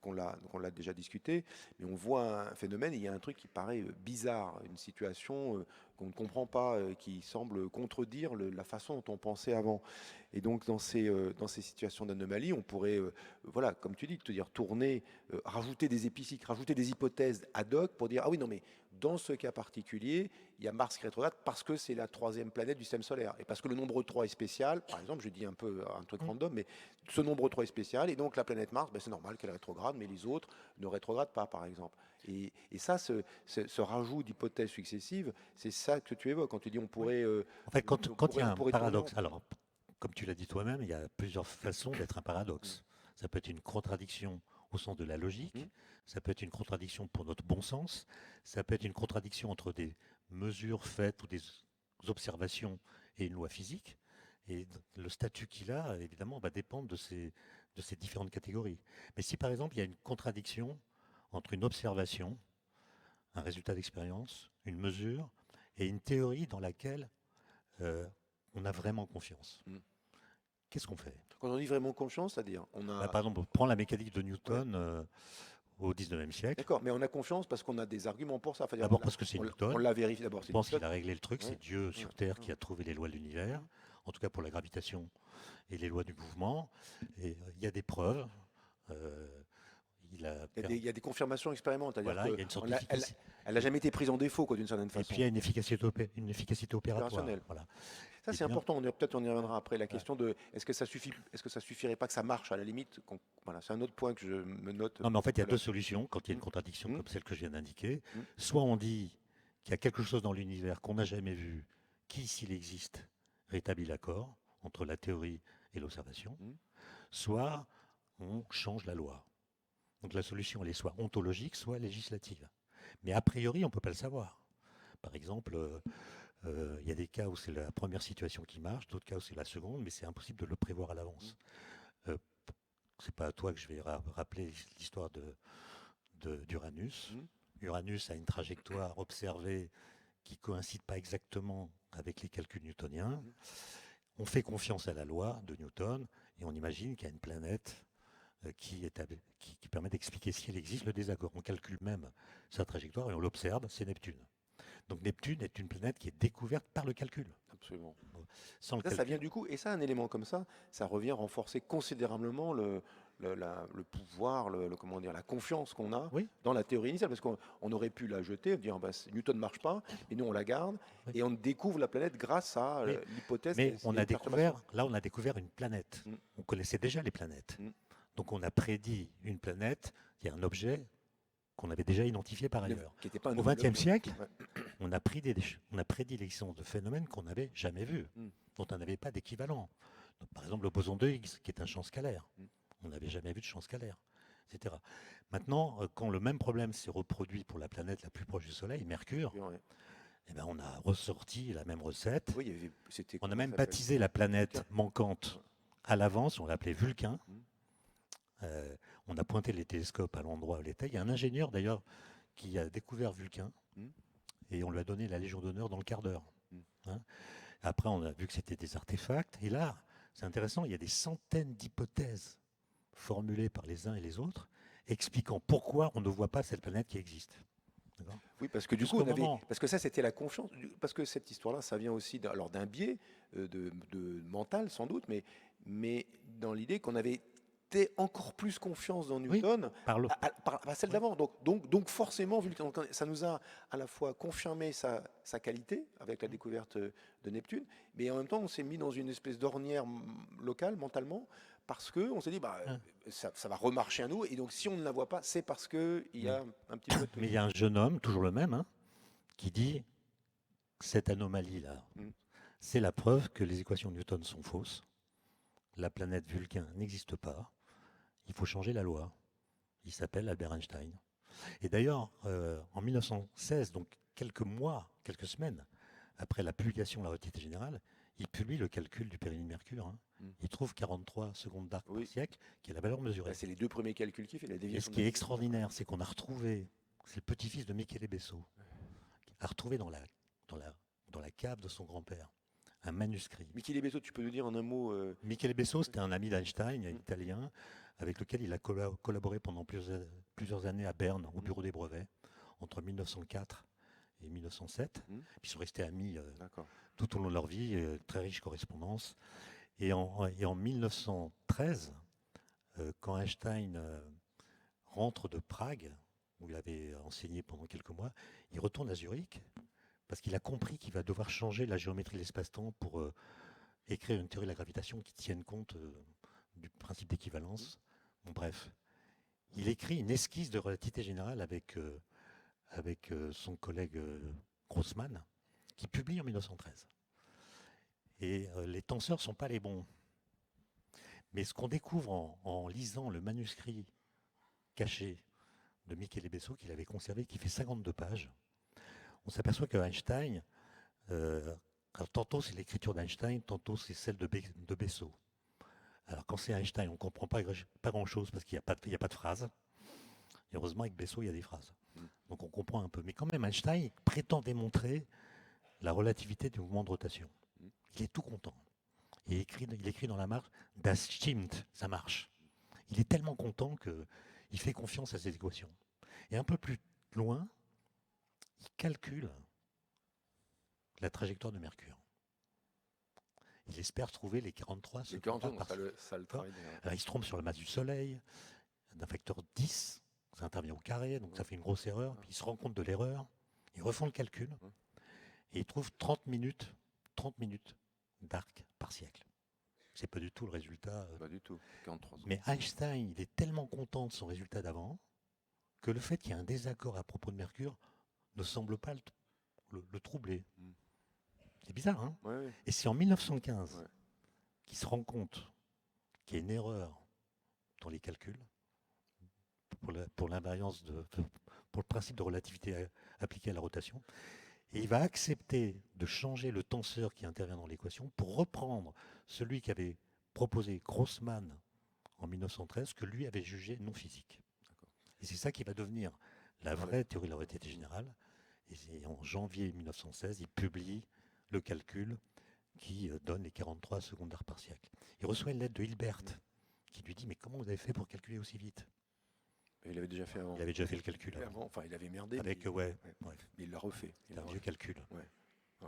qu'on l'a déjà discuté, mais on voit un phénomène, il y a un truc qui paraît bizarre, une situation qu'on ne comprend pas, qui semble contredire la façon dont on pensait avant. Et donc dans ces situations d'anomalie, on pourrait, voilà, comme tu dis, te dire tourner, rajouter des épicycles, rajouter des hypothèses ad hoc pour dire, ah oui, non mais dans ce cas particulier, il y a Mars qui rétrograde parce que c'est la troisième planète du système solaire. Et parce que le nombre 3 est spécial, par exemple, je dis un peu un truc random, mais ce nombre 3 est spécial, et donc la planète Mars, ben, c'est normal qu'elle rétrograde, mais les autres ne rétrogradent pas, par exemple. Et ça, ce rajout d'hypothèses successives, c'est ça que tu évoques quand tu dis on pourrait. En fait, quand il y a un paradoxe, tourner alors comme tu l'as dit toi-même, il y a plusieurs façons d'être un paradoxe. Ça peut être une contradiction au sens de la logique, ça peut être une contradiction pour notre bon sens, ça peut être une contradiction entre des mesures faites ou des observations et une loi physique. Et le statut qu'il a, évidemment, va dépendre de ces différentes catégories. Mais si par exemple il y a une contradiction entre une observation, un résultat d'expérience, une mesure, et une théorie dans laquelle on a vraiment confiance. Mm. Qu'est-ce qu'on fait? Quand on dit vraiment confiance, c'est-à-dire on a. Par exemple, prends la mécanique de Newton au 19e siècle. D'accord, mais on a confiance parce qu'on a des arguments pour ça. Enfin, D'abord parce que c'est on Newton. l'a vérifie d'abord. Je pense qu'il a réglé le truc. Ouais. C'est Dieu sur Terre qui a trouvé les lois de l'univers, en tout cas pour la gravitation et les lois du mouvement. Et il y a des preuves. Il y a des confirmations expérimentales. Voilà, il y a une sorte d'efficacité. Elle n'a jamais été prise en défaut, d'une certaine façon. Et puis il y a une efficacité opératoire. Voilà. Ça, c'est important. Peut-être on y reviendra après. La question de est-ce que ça suffirait pas que ça marche à la limite. Voilà, c'est un autre point que je me note. Non, mais en fait, il y a deux solutions quand il y a une contradiction comme celle que je viens d'indiquer. Soit on dit qu'il y a quelque chose dans l'univers qu'on n'a jamais vu, qui, s'il existe, rétablit l'accord entre la théorie et l'observation. Soit on change la loi. Donc la solution, elle est soit ontologique, soit législative. Mais a priori, on ne peut pas le savoir. Par exemple, il y a des cas où c'est la première situation qui marche, d'autres cas où c'est la seconde, mais c'est impossible de le prévoir à l'avance. c'est pas à toi que je vais rappeler l'histoire d'Uranus. Uranus a une trajectoire observée qui ne coïncide pas exactement avec les calculs newtoniens. On fait confiance à la loi de Newton et on imagine qu'il y a une planète qui permet d'expliquer si elle existe le désaccord. On calcule même sa trajectoire et on l'observe, c'est Neptune. Donc Neptune est une planète qui est découverte par le calcul. Absolument. Sans le Ça calcul. vient du coup, et ça, un élément comme ça revient renforcer considérablement le pouvoir, comment dire, la confiance qu'on a Oui. dans la théorie initiale, parce qu'on aurait pu la jeter, dire bah, Newton ne marche pas, et nous on la garde, Oui. et on découvre la planète grâce à Oui. l'hypothèse. Mais on a découvert une planète. On connaissait déjà les planètes. Donc on a prédit une planète, qui est un objet qu'on avait déjà identifié par ailleurs. Qui était pas un Au XXe siècle, Ouais. on a prédit l'existence de phénomènes qu'on n'avait jamais vus, dont on n'avait pas d'équivalent. Donc, par exemple, le boson de Higgs, qui est un champ scalaire. On n'avait jamais vu de champ scalaire, etc. Maintenant, quand le même problème s'est reproduit pour la planète la plus proche du Soleil, Mercure, eh ben, on a ressorti la même recette. Oui, on a même baptisé la planète manquante à l'avance, on l'a appelée Vulcain. On a pointé les télescopes à l'endroit où elle était. Il y a un ingénieur d'ailleurs qui a découvert Vulcain et on lui a donné la Légion d'honneur dans le quart d'heure. Hein. Après, on a vu que c'était des artefacts. Et là, c'est intéressant, il y a des centaines d'hypothèses formulées par les uns et les autres expliquant pourquoi on ne voit pas cette planète qui existe. Oui, parce que du coup, parce que ça, c'était la confiance. Parce que cette histoire-là, ça vient aussi d'un biais de mental, sans doute, mais dans l'idée qu'on avait encore plus confiance dans Newton à celle d'avant. Donc forcément, ça nous a à la fois confirmé sa qualité avec la découverte de Neptune, mais en même temps, on s'est mis dans une espèce d'ornière locale, mentalement, parce qu'on s'est dit, ça va remarcher à nous, et donc si on ne la voit pas, c'est parce qu'il y a un petit peu de... Mais il y a un jeune homme, toujours le même, qui dit, cette anomalie-là, c'est la preuve que les équations de Newton sont fausses, la planète Vulcain n'existe pas, il faut changer la loi. Il s'appelle Albert Einstein. Et d'ailleurs, en 1916, donc quelques semaines après la publication de la relativité générale, il publie le calcul du périmètre de Mercure. Il trouve 43 secondes d'arc par siècle, qui est la valeur mesurée. C'est les deux premiers calculs qu'il fait, la déviation. Et ce qui est extraordinaire, c'est qu'on a retrouvé, c'est le petit-fils de Michele Besso, a retrouvé dans la cave de son grand-père un manuscrit. Michele Besso, tu peux nous dire en un mot Michele Besso, c'était un ami d'Einstein, italien, avec lequel il a collaboré pendant plusieurs années à Berne, au bureau des brevets, entre 1904 et 1907. Puis ils sont restés amis tout au long de leur vie, très riche correspondance. Et en 1913, quand Einstein rentre de Prague, où il avait enseigné pendant quelques mois, il retourne à Zurich, parce qu'il a compris qu'il va devoir changer la géométrie de l'espace-temps pour écrire une théorie de la gravitation qui tienne compte du principe d'équivalence. Bon, bref, il écrit une esquisse de relativité générale avec son collègue Grossman, qui publie en 1913. Et les tenseurs ne sont pas les bons. Mais ce qu'on découvre en lisant le manuscrit caché de Michele Besso, qu'il avait conservé, qui fait 52 pages, on s'aperçoit que Einstein, alors tantôt c'est l'écriture d'Einstein, tantôt c'est celle de Besso. Alors quand c'est Einstein, on ne comprend pas grand-chose parce qu'il n'y a pas de phrase. Et heureusement, avec Besso, il y a des phrases. Donc on comprend un peu. Mais quand même, Einstein prétend démontrer la relativité du mouvement de rotation. Il est tout content. Il écrit dans la marge « Das stimmt », ça marche. Il est tellement content qu'il fait confiance à ses équations. Et un peu plus loin, il calcule la trajectoire de Mercure. Il espère trouver les 43 secondes par siècle. Il se trompe sur la masse du Soleil, d'un facteur 10, ça intervient au carré, donc ça fait une grosse erreur. Puis il se rend compte de l'erreur, il refond le calcul, et il trouve 30 minutes d'arc par siècle. C'est pas du tout le résultat. Pas du tout, 43 secondes. Mais Einstein, il est tellement content de son résultat d'avant que le fait qu'il y ait un désaccord à propos de Mercure ne semble pas le troubler. C'est bizarre, hein ? Ouais. Et c'est en 1915 qu'il se rend compte qu'il y a une erreur dans les calculs pour l'invariance pour le principe de relativité appliqué à la rotation. Et il va accepter de changer le tenseur qui intervient dans l'équation pour reprendre celui qu'avait proposé Grossman en 1913 que lui avait jugé non physique. Et c'est ça qui va devenir la vraie théorie de la relativité générale. Et en janvier 1916, il publie le calcul qui donne les 43 secondes d'arc par siècle. Il reçoit une lettre de Hilbert qui lui dit « Mais comment vous avez fait pour calculer aussi vite ?» Il avait déjà fait avant. Il avait déjà fait le calcul avant. Enfin, il avait merdé. Avec, mais il l'a refait. C'est un vieux calcul. Ouais.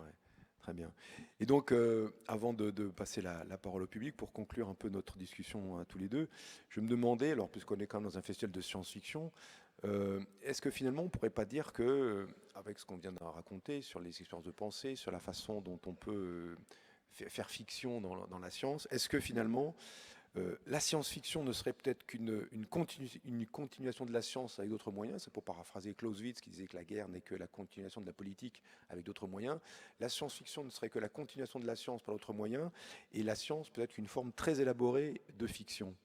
Très bien. Et donc, avant de passer la parole au public, pour conclure un peu notre discussion tous les deux, je me demandais, alors puisqu'on est quand même dans un festival de science-fiction, est-ce que finalement on ne pourrait pas dire que, avec ce qu'on vient de raconter sur les expériences de pensée, sur la façon dont on peut faire fiction dans la science, est-ce que finalement la science-fiction ne serait peut-être qu'une continuation de la science avec d'autres moyens? C'est pour paraphraser Clausewitz qui disait que la guerre n'est que la continuation de la politique avec d'autres moyens. La science-fiction ne serait que la continuation de la science par d'autres moyens, et la science peut être qu'une forme très élaborée de fiction.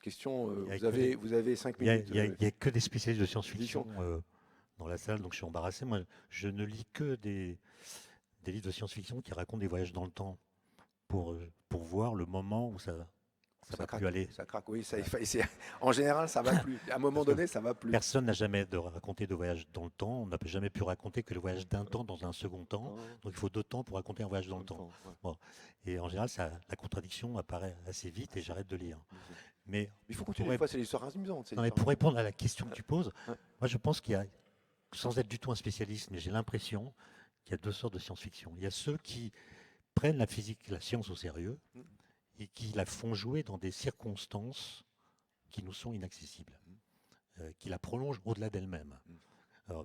Question, vous avez 5 minutes. Il n'y a que des spécialistes de science-fiction dans la salle, donc je suis embarrassé. Moi, je ne lis que des livres de science-fiction qui racontent des voyages dans le temps pour voir le moment où ça va plus aller. Ça craque, oui. En général, ça va plus. À un moment donné, ça va plus. Personne n'a jamais raconté de voyage dans le temps. On n'a jamais pu raconter que le voyage d'un temps dans un second temps. Donc il faut 2 temps pour raconter un voyage dans le temps. Bon. Et en général, la contradiction apparaît assez vite et j'arrête de lire. Mais il faut continuer. C'est l'histoire amusante. Pour répondre à la question que tu poses, moi je pense qu'il y a, sans être du tout un spécialiste, mais j'ai l'impression qu'il y a 2 sortes de science-fiction. Il y a ceux qui prennent la physique, la science au sérieux et qui la font jouer dans des circonstances qui nous sont inaccessibles, qui la prolongent au-delà d'elle-même.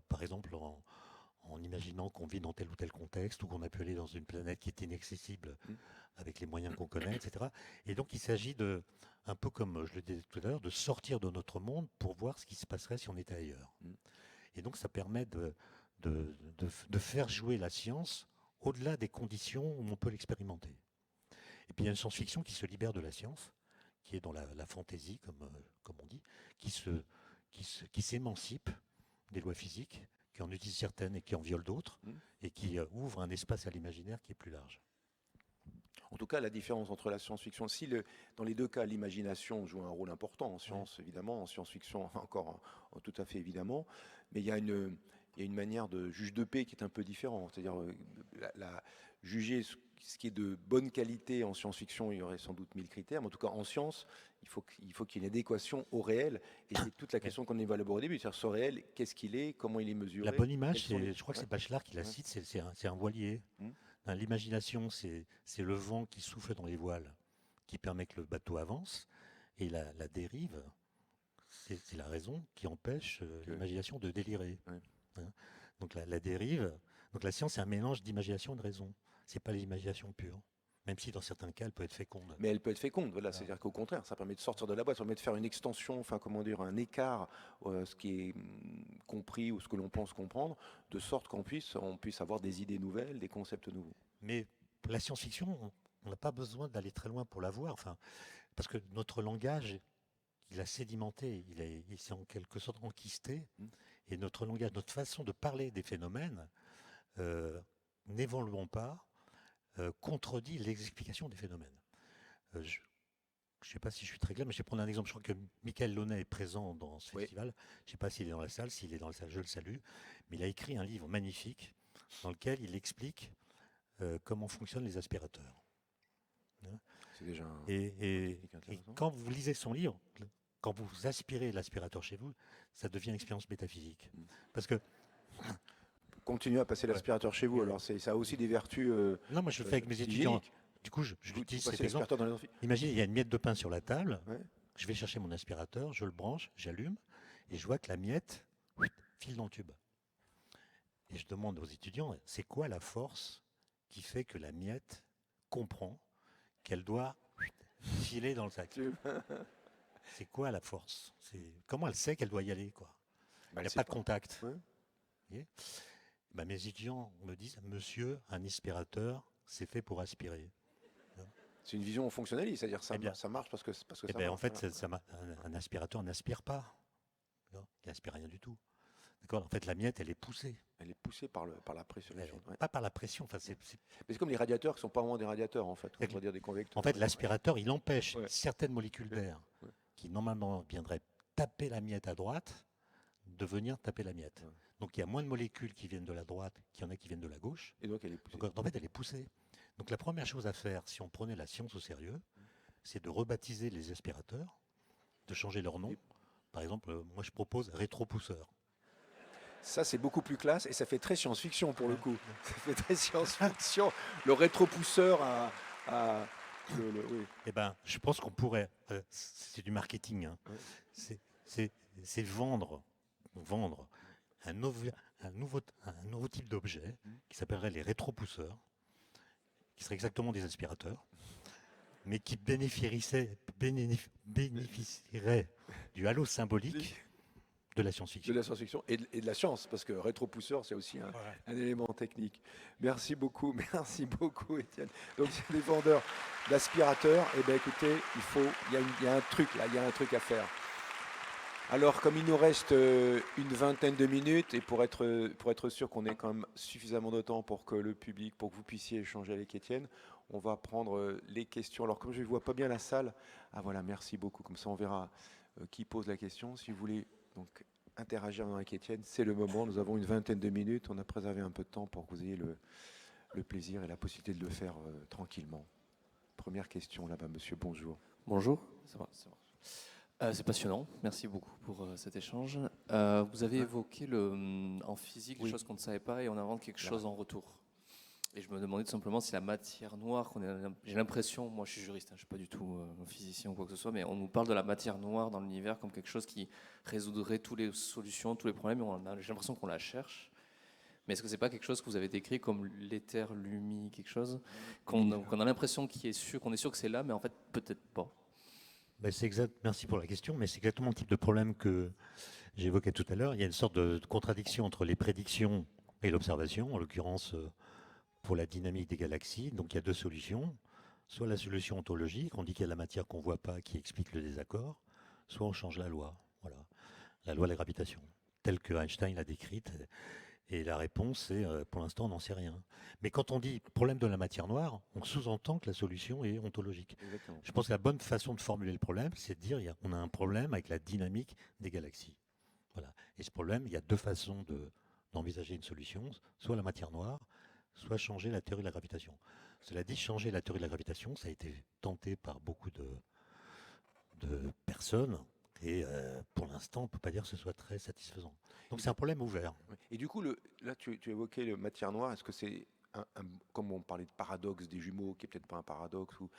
Par exemple, en imaginant qu'on vit dans tel ou tel contexte ou qu'on a pu aller dans une planète qui est inaccessible avec les moyens qu'on connaît, etc. Et donc il s'agit de, un peu comme je le disais tout à l'heure, de sortir de notre monde pour voir ce qui se passerait si on était ailleurs. Et donc ça permet de faire jouer la science au-delà des conditions où on peut l'expérimenter. Et puis il y a une science-fiction qui se libère de la science, qui est dans la fantaisie, comme on dit, qui s'émancipe des lois physiques, qui en utilise certaines et qui en viole d'autres, et qui ouvre un espace à l'imaginaire qui est plus large. En tout cas, la différence entre la science-fiction, dans les 2 cas, l'imagination joue un rôle important, en science évidemment, en science-fiction encore tout à fait évidemment, mais il y a une manière de juge de paix qui est un peu différente. C'est-à-dire juger ce qui est de bonne qualité en science-fiction, il y aurait sans doute 1000 critères, mais en tout cas en science, il faut qu'il y ait une adéquation au réel, et c'est toute la question qu'on évalue au début, c'est-à-dire ce réel, qu'est-ce qu'il est, comment il est mesuré. La bonne image, je crois que c'est Bachelard qui la cite, c'est un voilier. L'imagination, c'est le vent qui souffle dans les voiles, qui permet que le bateau avance, et la dérive, c'est la raison qui empêche l'imagination de délirer. Donc la dérive, donc la science, c'est un mélange d'imagination et de raison. C'est pas l'imagination pure, même si dans certains cas, elle peut être féconde. Mais elle peut être féconde, voilà. C'est-à-dire qu'au contraire, ça permet de sortir de la boîte, ça permet de faire une extension, un écart, ce qui est compris ou ce que l'on pense comprendre, de sorte qu'on puisse avoir des idées nouvelles, des concepts nouveaux. Mais la science-fiction, on n'a pas besoin d'aller très loin pour la voir, parce que notre langage, il a sédimenté, il s'est en quelque sorte enquisté, et notre langage, notre façon de parler des phénomènes, n'évoluant pas, contredit l'explication des phénomènes. Je ne sais pas si je suis très clair, mais je vais prendre un exemple. Je crois que Michael Launay est présent dans ce festival. Je ne sais pas s'il est dans la salle. S'il est dans la salle, je le salue. Mais il a écrit un livre magnifique dans lequel il explique comment fonctionnent les aspirateurs. C'est déjà et quand vous lisez son livre, quand vous aspirez l'aspirateur chez vous, ça devient une expérience métaphysique. Parce que continuer à passer l'aspirateur chez vous, alors ça a aussi des vertus. Non, moi je le fais avec mes étudiants. Du coup, je l'utilise cet exemple. Imagine, il y a une miette de pain sur la table. Je vais chercher mon aspirateur, je le branche, j'allume, et je vois que la miette file dans le tube. Et je demande aux étudiants, c'est quoi la force qui fait que la miette comprend qu'elle doit filer dans le sac? C'est quoi la force? Comment elle sait qu'elle doit y aller, quoi? Il n'y a pas de contact. Mes étudiants me disent, monsieur, un aspirateur, c'est fait pour aspirer. C'est une vision fonctionnaliste, c'est-à-dire ça marche parce que ça marche. En fait, un aspirateur n'aspire pas. Il n'aspire rien du tout. D'accord. En fait, la miette, elle est poussée. Elle est poussée par la pression. Ouais. Pas par la pression. Enfin, Mais c'est comme les radiateurs qui sont pas vraiment des radiateurs en fait. On pourrait dire des convecteurs. En fait, l'aspirateur, il empêche Ouais. certaines molécules d'air Ouais. qui normalement viendraient taper la miette à droite de venir taper la miette. Ouais. Donc il y a moins de molécules qui viennent de la droite qu'il y en a qui viennent de la gauche. Et donc elle est poussée. Donc en fait, elle est poussée. Donc la première chose à faire, si on prenait la science au sérieux, c'est de rebaptiser les aspirateurs, de changer leur nom. Par exemple, moi je propose rétropousseur. Ça, c'est beaucoup plus classe et ça fait très science-fiction pour le coup. Ça fait très science-fiction. Le rétropousseur oui. Eh ben, je pense qu'on pourrait. C'est du marketing. Hein. Ouais. C'est vendre un nouveau type d'objet qui s'appellerait les rétropousseurs, qui seraient exactement des aspirateurs, mais qui bénéficierait du halo symbolique de la science-fiction. De la science-fiction et de la science, parce que rétropousseur, c'est aussi un élément technique. Merci beaucoup, Étienne. Donc, c'est des vendeurs d'aspirateurs. Eh bien, écoutez, il y a un truc là, il y a un truc à faire. Alors, comme il nous reste une vingtaine de minutes, et pour être sûr qu'on ait quand même suffisamment de temps pour que le public, pour que vous puissiez échanger avec Étienne, on va prendre les questions. Alors, comme je ne vois pas bien la salle, voilà, merci beaucoup. Comme ça, on verra qui pose la question. Si vous voulez donc interagir avec Étienne, c'est le moment. Nous avons une vingtaine de minutes. On a préservé un peu de temps pour que vous ayez le plaisir et la possibilité de le faire tranquillement. Première question là-bas, monsieur, bonjour. Bonjour, ça va. C'est passionnant, merci beaucoup pour cet échange. Vous avez évoqué en physique des choses qu'on ne savait pas et on invente quelque chose en retour. Et je me demandais tout simplement si la matière noire, j'ai l'impression, moi je suis juriste, je ne suis pas du tout physicien ou quoi que ce soit, mais on nous parle de la matière noire dans l'univers comme quelque chose qui résoudrait toutes les solutions, tous les problèmes, et j'ai l'impression qu'on la cherche. Mais est-ce que c'est pas quelque chose que vous avez décrit comme l'éther, l'umi, quelque chose qu'on a l'impression qu'on est sûr que c'est là, mais en fait peut-être pas. Ben merci pour la question, mais c'est exactement le type de problème que j'évoquais tout à l'heure. Il y a une sorte de contradiction entre les prédictions et l'observation, en l'occurrence pour la dynamique des galaxies. Donc il y a deux solutions. Soit la solution ontologique, on dit qu'il y a la matière qu'on ne voit pas qui explique le désaccord, soit on change la loi. Voilà, la loi de la gravitation, telle que Einstein l'a décrite. Et la réponse, c'est pour l'instant, on n'en sait rien. Mais quand on dit problème de la matière noire, on sous-entend que la solution est ontologique. Exactement. Je pense que la bonne façon de formuler le problème, c'est de dire on a un problème avec la dynamique des galaxies. Voilà. Et ce problème, il y a deux façons d'envisager une solution, soit la matière noire, soit changer la théorie de la gravitation. Cela dit, changer la théorie de la gravitation, ça a été tenté par beaucoup de personnes. Et pour l'instant, on ne peut pas dire que ce soit très satisfaisant. Donc c'est un problème ouvert. Et du coup, là, tu évoquais la matière noire. Est-ce que c'est, comme on parlait de paradoxe des jumeaux, qui est peut-être pas un paradoxe, ou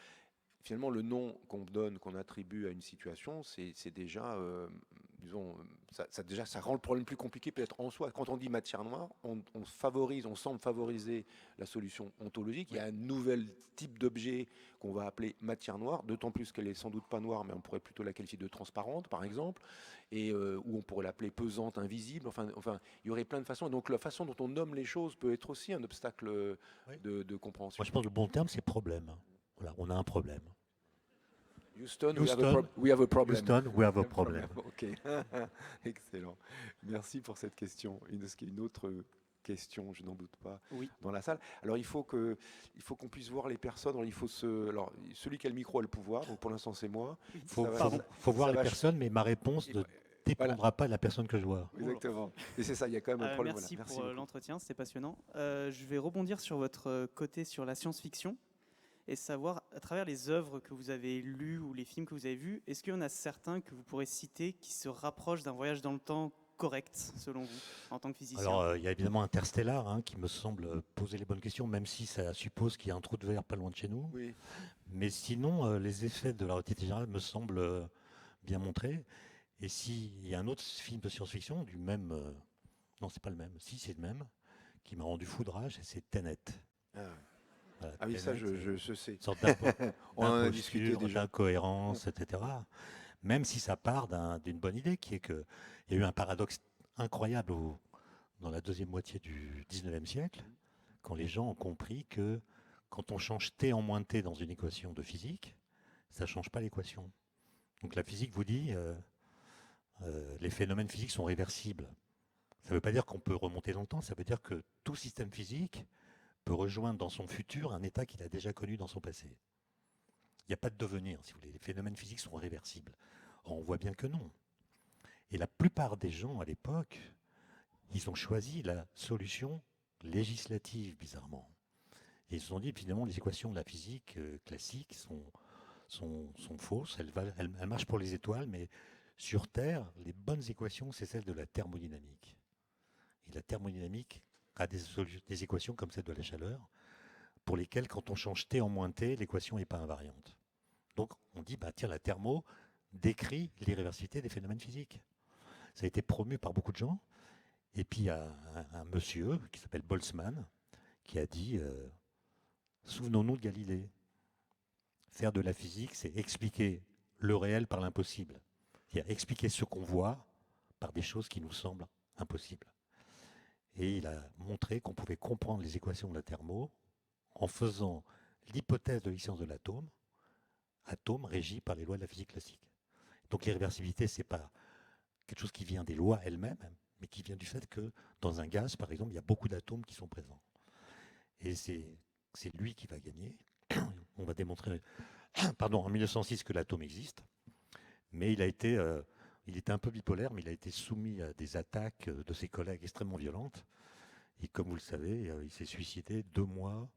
finalement le nom qu'on donne, qu'on attribue à une situation, c'est déjà, disons, ça rend le problème plus compliqué peut-être en soi. Quand on dit matière noire, on semble favoriser la solution ontologique. Il y a un nouvel type d'objet qu'on va appeler matière noire, d'autant plus qu'elle est sans doute pas noire, mais on pourrait plutôt la qualifier de transparente, par exemple, et où on pourrait l'appeler pesante, invisible. Enfin, il y aurait plein de façons. Et donc la façon dont on nomme les choses peut être aussi un obstacle de compréhension. Moi, je pense que le bon terme, c'est problème. Voilà, on a un problème. Houston, we have a problem. Houston, we have a problem. Ok, excellent. Merci pour cette question. Une autre question, je n'en doute pas, dans la salle. Alors il faut qu'on puisse voir les personnes. Alors celui qui a le micro a le pouvoir. Donc pour l'instant c'est moi. Il faut voir les personnes, mais ma réponse ne dépendra pas de la personne que je vois. Exactement. Et c'est ça, il y a quand même un problème. Merci pour l'entretien, c'était passionnant. Je vais rebondir sur votre côté sur la science-fiction et savoir, à travers les œuvres que vous avez lues ou les films que vous avez vus, est-ce qu'il y en a certains que vous pourrez citer qui se rapprochent d'un voyage dans le temps correct, selon vous, en tant que physicien? Alors, il y a évidemment Interstellar, qui me semble poser les bonnes questions, même si ça suppose qu'il y a un trou de verre pas loin de chez nous. Oui. Mais sinon, les effets de la relativité générale me semblent bien montrés. Et s'il y a un autre film de science-fiction du même... non, c'est pas le même. Si, c'est le même, qui m'a rendu fou de rage, c'est Tenet. Voilà, oui, ça, je sais. Une sorte on en a discuté déjà. D'incohérence, etc. Même si ça part d'une bonne idée, qui est qu'il y a eu un paradoxe incroyable dans la deuxième moitié du 19e siècle, quand les gens ont compris que quand on change t en moins t dans une équation de physique, ça ne change pas l'équation. Donc la physique vous dit les phénomènes physiques sont réversibles. Ça ne veut pas dire qu'on peut remonter dans le temps, ça veut dire que tout système physique peut rejoindre dans son futur un état qu'il a déjà connu dans son passé. Il n'y a pas de devenir, si vous voulez. Les phénomènes physiques sont réversibles. Or, on voit bien que non. Et la plupart des gens, à l'époque, ils ont choisi la solution législative, bizarrement. Et ils se sont dit, évidemment, les équations de la physique classique sont fausses. Elles marchent pour les étoiles, mais sur Terre, les bonnes équations, c'est celles de la thermodynamique. Et la thermodynamique a des équations comme celle de la chaleur, pour lesquelles, quand on change T en moins T, l'équation n'est pas invariante. Donc, on dit, tiens, la thermo décrit l'irréversibilité des phénomènes physiques. Ça a été promu par beaucoup de gens. Et puis, il y a un monsieur qui s'appelle Boltzmann qui a dit souvenons-nous de Galilée. Faire de la physique, c'est expliquer le réel par l'impossible. C'est-à-dire expliquer ce qu'on voit par des choses qui nous semblent impossibles. Et il a montré qu'on pouvait comprendre les équations de la thermo en faisant l'hypothèse de l'existence de l'atome, atome régi par les lois de la physique classique. Donc l'irréversibilité, ce n'est pas quelque chose qui vient des lois elles-mêmes, mais qui vient du fait que dans un gaz, par exemple, il y a beaucoup d'atomes qui sont présents. Et c'est lui qui va gagner. On va démontrer en 1906 que l'atome existe, mais il était un peu bipolaire, mais il a été soumis à des attaques de ses collègues extrêmement violentes. Et comme vous le savez, il s'est suicidé 2 mois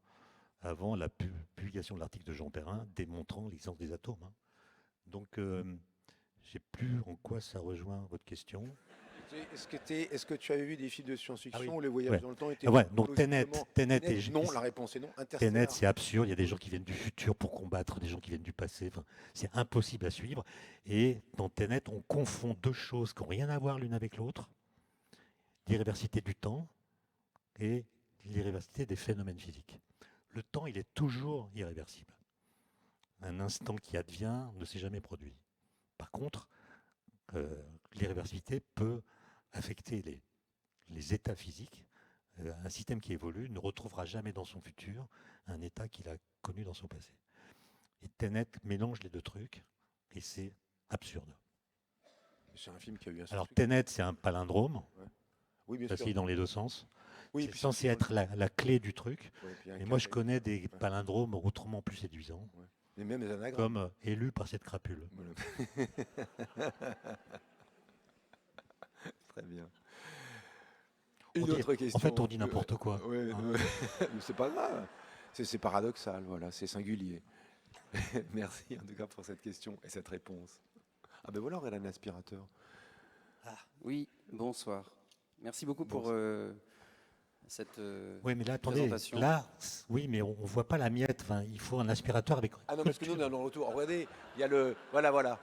avant la publication de l'article de Jean Perrin démontrant l'existence des atomes. Donc, je ne sais plus en quoi ça rejoint votre question. Est-ce que tu avais vu des films de science-fiction où les ouais. voyages dans le temps étaient... Donc Tenet non, la réponse est non. Tenet, c'est absurde. Il y a des gens qui viennent du futur pour combattre des gens qui viennent du passé. Enfin, c'est impossible à suivre. Et dans Tenet, on confond 2 choses qui n'ont rien à voir l'une avec l'autre. L'irréversibilité du temps et l'irréversibilité des phénomènes physiques. Le temps, il est toujours irréversible. Un instant qui advient ne s'est jamais produit. Par contre, l'irréversibilité peut affecter les états physiques. Un système qui évolue ne retrouvera jamais dans son futur un état qu'il a connu dans son passé. Et Tenet mélange les 2 trucs et c'est absurde. C'est un film qui a eu un... Alors Tenet, c'est un palindrome, oui, bien parce sûr. qu'il est dans les 2 sens. Oui, c'est censé être la clé du truc. Et moi, je connais des palindromes autrement plus séduisants. Et même les anagrammes. Comme élu par cette crapule. Voilà. Très bien. Une autre question. En fait, on dit n'importe quoi. Mais c'est pas grave. C'est paradoxal, voilà, c'est singulier. Merci en tout cas pour cette question et cette réponse. Ah ben voilà, on a un aspirateur. Oui, bonsoir. Merci beaucoup pour cette oui, mais là, attendez, présentation. Oui, mais on ne voit pas la miette. Enfin, il faut un aspirateur avec... Ah non, parce que nous, on a le retour. Regardez, il y a le... Voilà.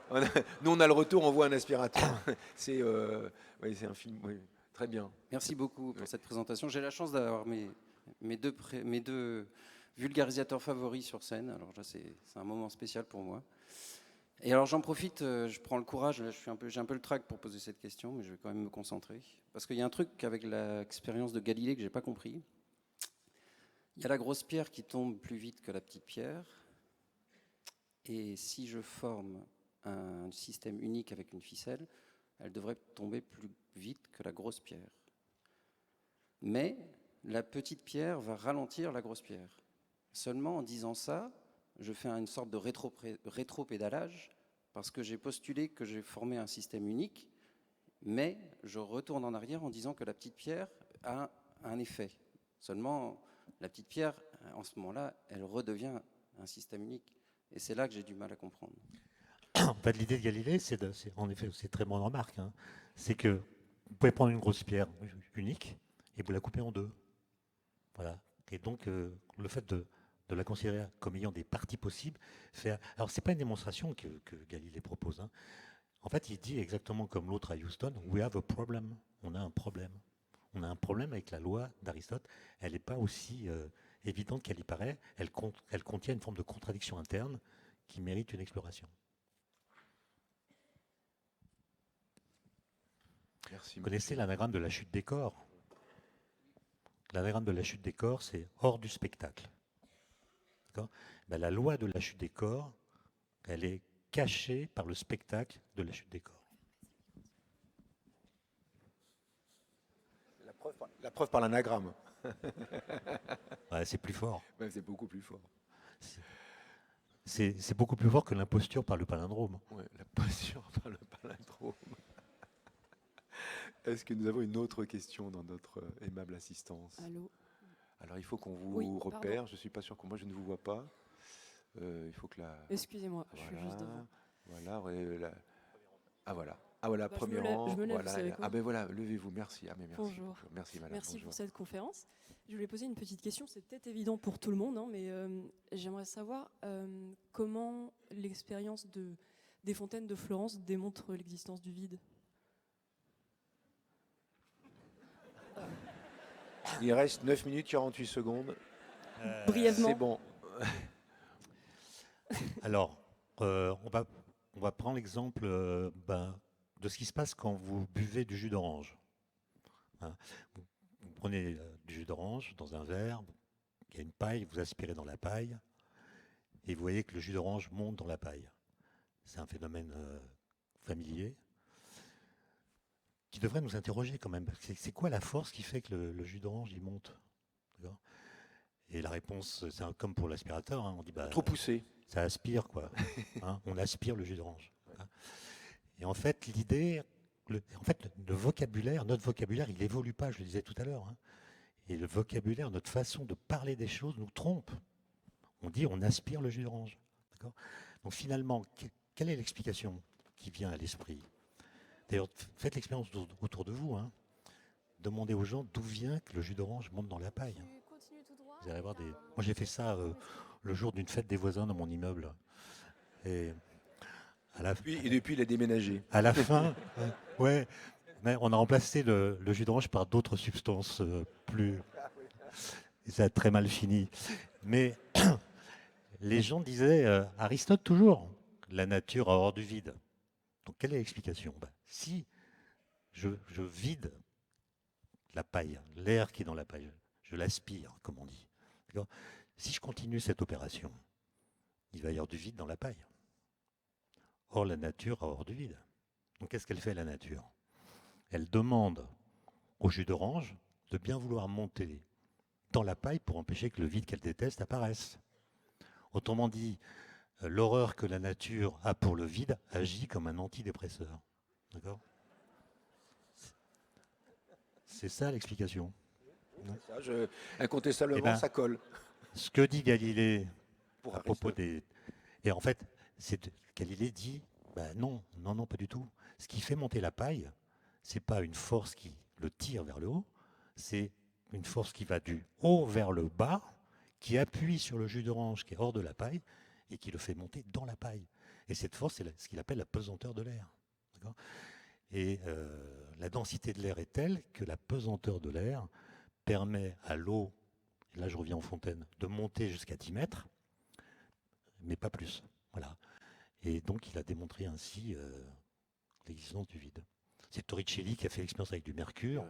Nous, on a le retour, on voit un aspirateur. C'est un film, oui. Très bien. Merci beaucoup pour cette présentation. J'ai la chance d'avoir mes deux vulgarisateurs favoris sur scène. Alors là, c'est un moment spécial pour moi. Et alors j'en profite, je prends le courage, là, j'ai un peu le trac pour poser cette question, mais je vais quand même me concentrer. Parce qu'il y a un truc avec l'expérience de Galilée que je n'ai pas compris. Il y a la grosse pierre qui tombe plus vite que la petite pierre. Et si je forme un système unique avec une ficelle, elle devrait tomber plus vite que la grosse pierre. Mais la petite pierre va ralentir la grosse pierre. Seulement en disant ça, je fais une sorte de rétro-pédalage parce que j'ai postulé que j'ai formé un système unique, mais je retourne en arrière en disant que la petite pierre a un effet. Seulement, la petite pierre, en ce moment-là, elle redevient un système unique. Et c'est là que j'ai du mal à comprendre. En fait, l'idée de Galilée, en effet, c'est très bonne remarque, c'est que vous pouvez prendre une grosse pierre unique et vous la couper en 2. Voilà. Et donc, le fait de la considérer comme ayant des parties possibles. Alors, ce n'est pas une démonstration que Galilée propose. En fait, il dit exactement comme l'autre à Houston, « We have a problem ». On a un problème. On a un problème avec la loi d'Aristote. Elle n'est pas aussi évidente qu'elle y paraît. Elle contient une forme de contradiction interne qui mérite une exploration. Merci. Vous connaissez l'anagramme de la chute des corps? L'anagramme de la chute des corps, c'est hors du spectacle. La loi de la chute des corps, elle est cachée par le spectacle de la chute des corps. La preuve par l'anagramme. Ouais, c'est plus fort. Ouais, c'est beaucoup plus fort. C'est beaucoup plus fort que l'imposture par le palindrome. Ouais, la posture par le palindrome. Est-ce que nous avons une autre question dans notre aimable assistance? Allô? Alors il faut qu'on vous Oui, repère. pardon. Je ne suis pas sûr que moi je ne vous vois pas. Il faut que la. Excusez-moi, je suis juste devant. Voilà. Ah voilà. Ah voilà, Bah, premier je rang. me lève, Voilà. vous savez quoi. Ah ben voilà, levez-vous. Merci. Ah mais merci. Bonjour. Merci madame. Merci Bonjour. pour cette conférence. Je voulais poser une petite question, c'est peut-être évident pour tout le monde, hein, mais j'aimerais savoir comment l'expérience des fontaines de Florence démontre l'existence du vide. Il reste 9 minutes 48 secondes. Brièvement. C'est bon. Alors, on va prendre l'exemple de ce qui se passe quand vous buvez du jus d'orange. Hein, vous prenez du jus d'orange dans un verre, il y a une paille, vous aspirez dans la paille, et vous voyez que le jus d'orange monte dans la paille. C'est un phénomène familier qui devrait nous interroger quand même. C'est quoi la force qui fait que le jus d'orange il monte? Et la réponse, c'est comme pour l'aspirateur, hein, on dit Trop poussé. ça aspire, quoi. Hein, on aspire le jus d'orange. Hein. Et en fait, l'idée, le vocabulaire, notre vocabulaire, il n'évolue pas, je le disais tout à l'heure. Hein. Et le vocabulaire, notre façon de parler des choses nous trompe. On dit on aspire le jus d'orange. D'accord ? Donc finalement, quelle est l'explication qui vient à l'esprit? D'ailleurs, faites l'expérience autour de vous. Hein. Demandez aux gens d'où vient que le jus d'orange monte dans la paille. Vous allez avoir des... Moi, j'ai fait ça le jour d'une fête des voisins dans mon immeuble. Et depuis, il a déménagé. à la fin, ouais, mais on a remplacé le jus d'orange par d'autres substances plus... Et ça a très mal fini. Mais les gens disaient, Aristote toujours, la nature a horreur du vide. Donc quelle est l'explication? Si je vide la paille, l'air qui est dans la paille, je l'aspire, comme on dit. Si je continue cette opération, il va y avoir du vide dans la paille. Or, la nature a horreur du vide. Donc qu'est-ce qu'elle fait, la nature? Elle demande au jus d'orange de bien vouloir monter dans la paille pour empêcher que le vide qu'elle déteste apparaisse. Autrement dit, l'horreur que la nature a pour le vide agit comme un antidépresseur. D'accord? C'est ça l'explication. Incontestablement, ça colle. Ce que dit Galilée Pour à propos Aristote. Et en fait, Galilée dit, non, pas du tout. Ce qui fait monter la paille, c'est pas une force qui le tire vers le haut, c'est une force qui va du haut vers le bas, qui appuie sur le jus d'orange qui est hors de la paille et qui le fait monter dans la paille. Et cette force, c'est ce qu'il appelle la pesanteur de l'air. D'accord ? Et la densité de l'air est telle que la pesanteur de l'air permet à l'eau, et là je reviens en fontaine, de monter jusqu'à 10 mètres, mais pas plus. Voilà. Et donc il a démontré ainsi l'existence du vide. C'est Torricelli qui a fait l'expérience avec du mercure.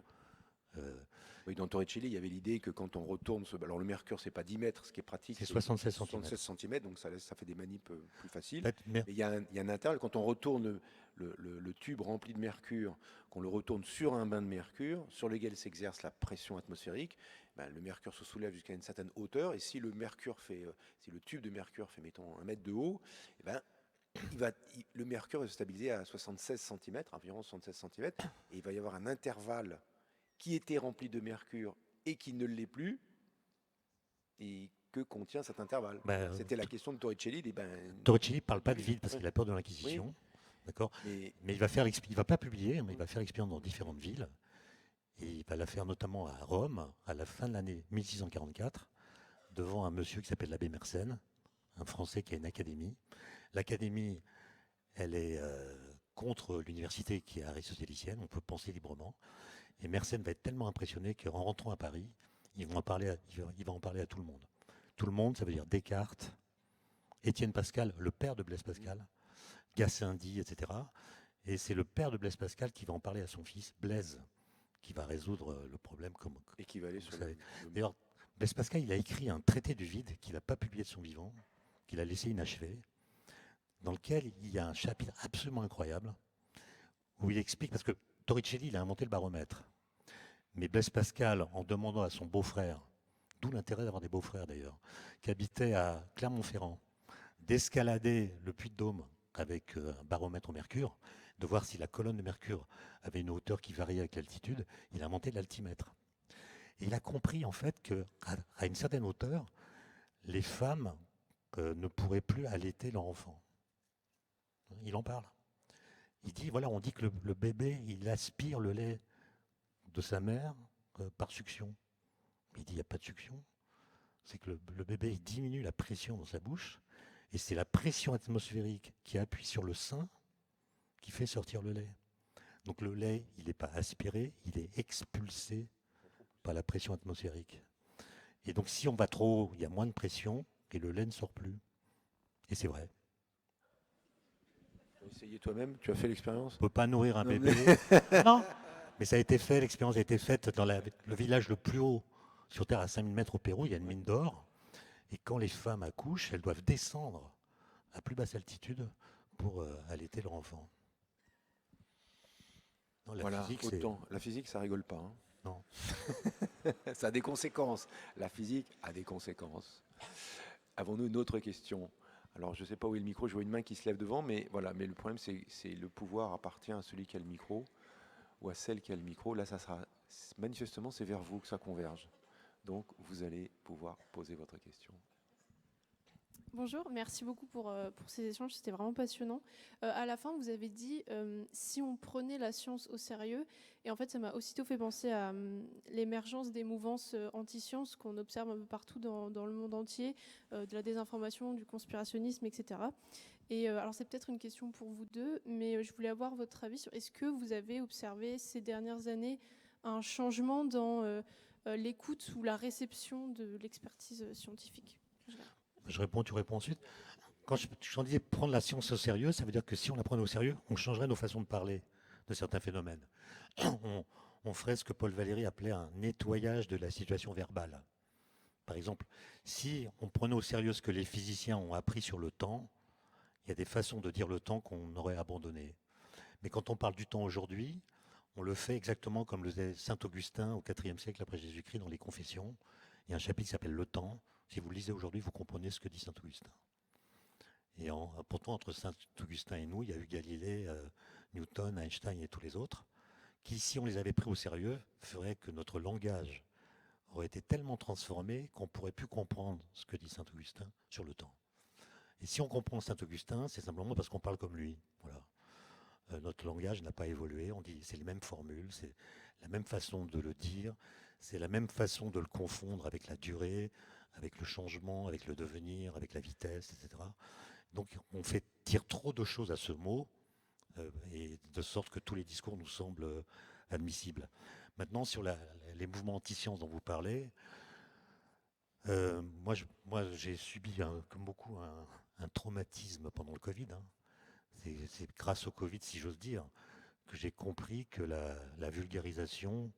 Oui, dans Torricelli, il y avait l'idée que quand on retourne... Alors le mercure, c'est pas 10 mètres, ce qui est pratique. C'est 76 cm. 76 cm, donc ça fait des manips plus faciles. En fait, Mais il y a un intervalle, quand on retourne le tube rempli de mercure, qu'on le retourne sur un bain de mercure, sur lequel s'exerce la pression atmosphérique, le mercure se soulève jusqu'à une certaine hauteur, et si le tube de mercure fait, mettons, 1 mètre de haut, le mercure va se stabiliser à 76 cm, environ 76 cm, et il va y avoir un intervalle qui était rempli de mercure et qui ne l'est plus, et que contient cet intervalle. C'était la question de Torricelli. Torricelli ne parle pas de vide parce qu'il a peur de l'Inquisition. Oui. D'accord. Mais il va pas publier, mais il va faire l'expérience dans différentes villes. Et il va la faire notamment à Rome, à la fin de l'année 1644, devant un monsieur qui s'appelle l'abbé Mersenne, un Français qui a une académie. L'académie, elle est contre l'université qui est aristotélicienne, on peut penser librement. Et Mersenne va être tellement impressionné qu'en rentrant à Paris, il va en parler à tout le monde. Tout le monde, ça veut dire Descartes, Étienne Pascal, le père de Blaise Pascal, Gassendi, etc. Et c'est le père de Blaise Pascal qui va en parler à son fils, Blaise, qui va résoudre le problème. Et qui va aller sur D'ailleurs, Blaise Pascal, il a écrit un traité du vide qu'il n'a pas publié de son vivant, qu'il a laissé inachevé, dans lequel il y a un chapitre absolument incroyable, où il explique, parce que Torricelli, il a inventé le baromètre. Mais Blaise Pascal, en demandant à son beau-frère, d'où l'intérêt d'avoir des beaux-frères d'ailleurs, qui habitait à Clermont-Ferrand, d'escalader le Puy de Dôme avec un baromètre au mercure, de voir si la colonne de mercure avait une hauteur qui variait avec l'altitude, il a inventé l'altimètre. Et il a compris en fait qu'à une certaine hauteur, les femmes ne pourraient plus allaiter leur enfant. Il en parle. Il dit, voilà, on dit que le bébé, il aspire le lait de sa mère par succion. Il dit, il n'y a pas de succion. C'est que le bébé il diminue la pression dans sa bouche, et c'est la pression atmosphérique qui appuie sur le sein qui fait sortir le lait. Donc le lait, il n'est pas aspiré, il est expulsé par la pression atmosphérique. Et donc si on va trop haut, il y a moins de pression, et le lait ne sort plus. Et c'est vrai. Tu as essayé toi-même, tu as fait l'expérience? On ne peut pas nourrir un Non, bébé. Non, mais ça a été fait, l'expérience a été faite dans le village le plus haut sur Terre, à 5000 mètres au Pérou, il y a une mine d'or. Et quand les femmes accouchent, elles doivent descendre à plus basse altitude pour allaiter leur enfant. Non, Voilà, autant. La physique, ça rigole pas. Hein. Non. Ça a des conséquences. La physique a des conséquences. Avons-nous une autre question? Alors, je ne sais pas où est le micro, je vois une main qui se lève devant, mais voilà. Mais le problème, c'est le pouvoir appartient à celui qui a le micro ou à celle qui a le micro. Là, ça sera manifestement, c'est vers vous que ça converge. Donc, vous allez pouvoir poser votre question. Bonjour, merci beaucoup pour ces échanges, c'était vraiment passionnant. À la fin, vous avez dit si on prenait la science au sérieux, et en fait ça m'a aussitôt fait penser à l'émergence des mouvances anti-sciences qu'on observe un peu partout dans le monde entier, de la désinformation, du conspirationnisme, etc. Et alors c'est peut-être une question pour vous deux, mais je voulais avoir votre avis sur est-ce que vous avez observé ces dernières années un changement dans l'écoute ou la réception de l'expertise scientifique? Je réponds, tu réponds ensuite. Quand je disais prendre la science au sérieux, ça veut dire que si on la prenait au sérieux, on changerait nos façons de parler de certains phénomènes. On ferait ce que Paul Valéry appelait un nettoyage de la situation verbale. Par exemple, si on prenait au sérieux ce que les physiciens ont appris sur le temps, il y a des façons de dire le temps qu'on aurait abandonnées. Mais quand on parle du temps aujourd'hui, on le fait exactement comme le faisait saint Augustin au IVe siècle après Jésus-Christ dans les Confessions. Il y a un chapitre qui s'appelle Le temps. Si vous le lisez aujourd'hui, vous comprenez ce que dit saint Augustin. Et pourtant, entre saint Augustin et nous, il y a eu Galilée, Newton, Einstein et tous les autres, qui, si on les avait pris au sérieux, feraient que notre langage aurait été tellement transformé qu'on ne pourrait plus comprendre ce que dit saint Augustin sur le temps. Et si on comprend saint Augustin, c'est simplement parce qu'on parle comme lui. Voilà. Notre langage n'a pas évolué, on dit c'est les mêmes formules, c'est la même façon de le dire, c'est la même façon de le confondre avec la durée, avec le changement, avec le devenir, avec la vitesse, etc. Donc on fait dire trop de choses à ce mot, et de sorte que tous les discours nous semblent admissibles. Maintenant, sur les mouvements anti-sciences dont vous parlez, moi j'ai subi, comme beaucoup, un traumatisme pendant le Covid. Hein. C'est grâce au Covid, si j'ose dire, que j'ai compris que la vulgarisation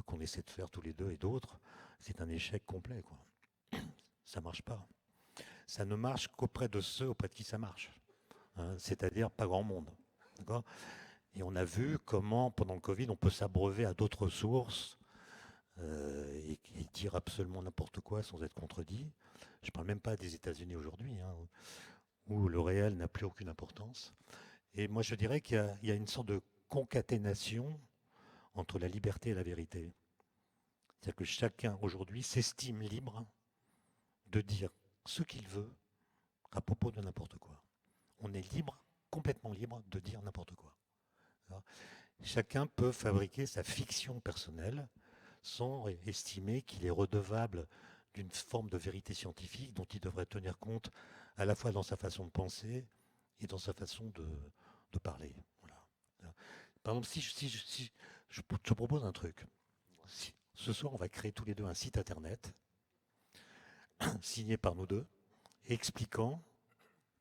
qu'on essaie de faire tous les deux et d'autres, c'est un échec complet, quoi. Ça ne marche pas. Ça ne marche qu'auprès de ceux auprès de qui ça marche. Hein, c'est-à-dire pas grand monde. D'accord ? Et on a vu comment, pendant le Covid, on peut s'abreuver à d'autres sources et dire absolument n'importe quoi sans être contredit. Je ne parle même pas des États-Unis aujourd'hui, hein, où le réel n'a plus aucune importance. Et moi, je dirais qu'il y a une sorte de concaténation entre la liberté et la vérité. C'est-à-dire que chacun, aujourd'hui, s'estime libre de dire ce qu'il veut à propos de n'importe quoi. On est libre, complètement libre de dire n'importe quoi. Alors, chacun peut fabriquer sa fiction personnelle sans estimer qu'il est redevable d'une forme de vérité scientifique dont il devrait tenir compte à la fois dans sa façon de penser et dans sa façon de parler. Voilà. Par exemple, si je te propose un truc. Ce soir, on va créer tous les deux un site internet signé par nous deux, expliquant,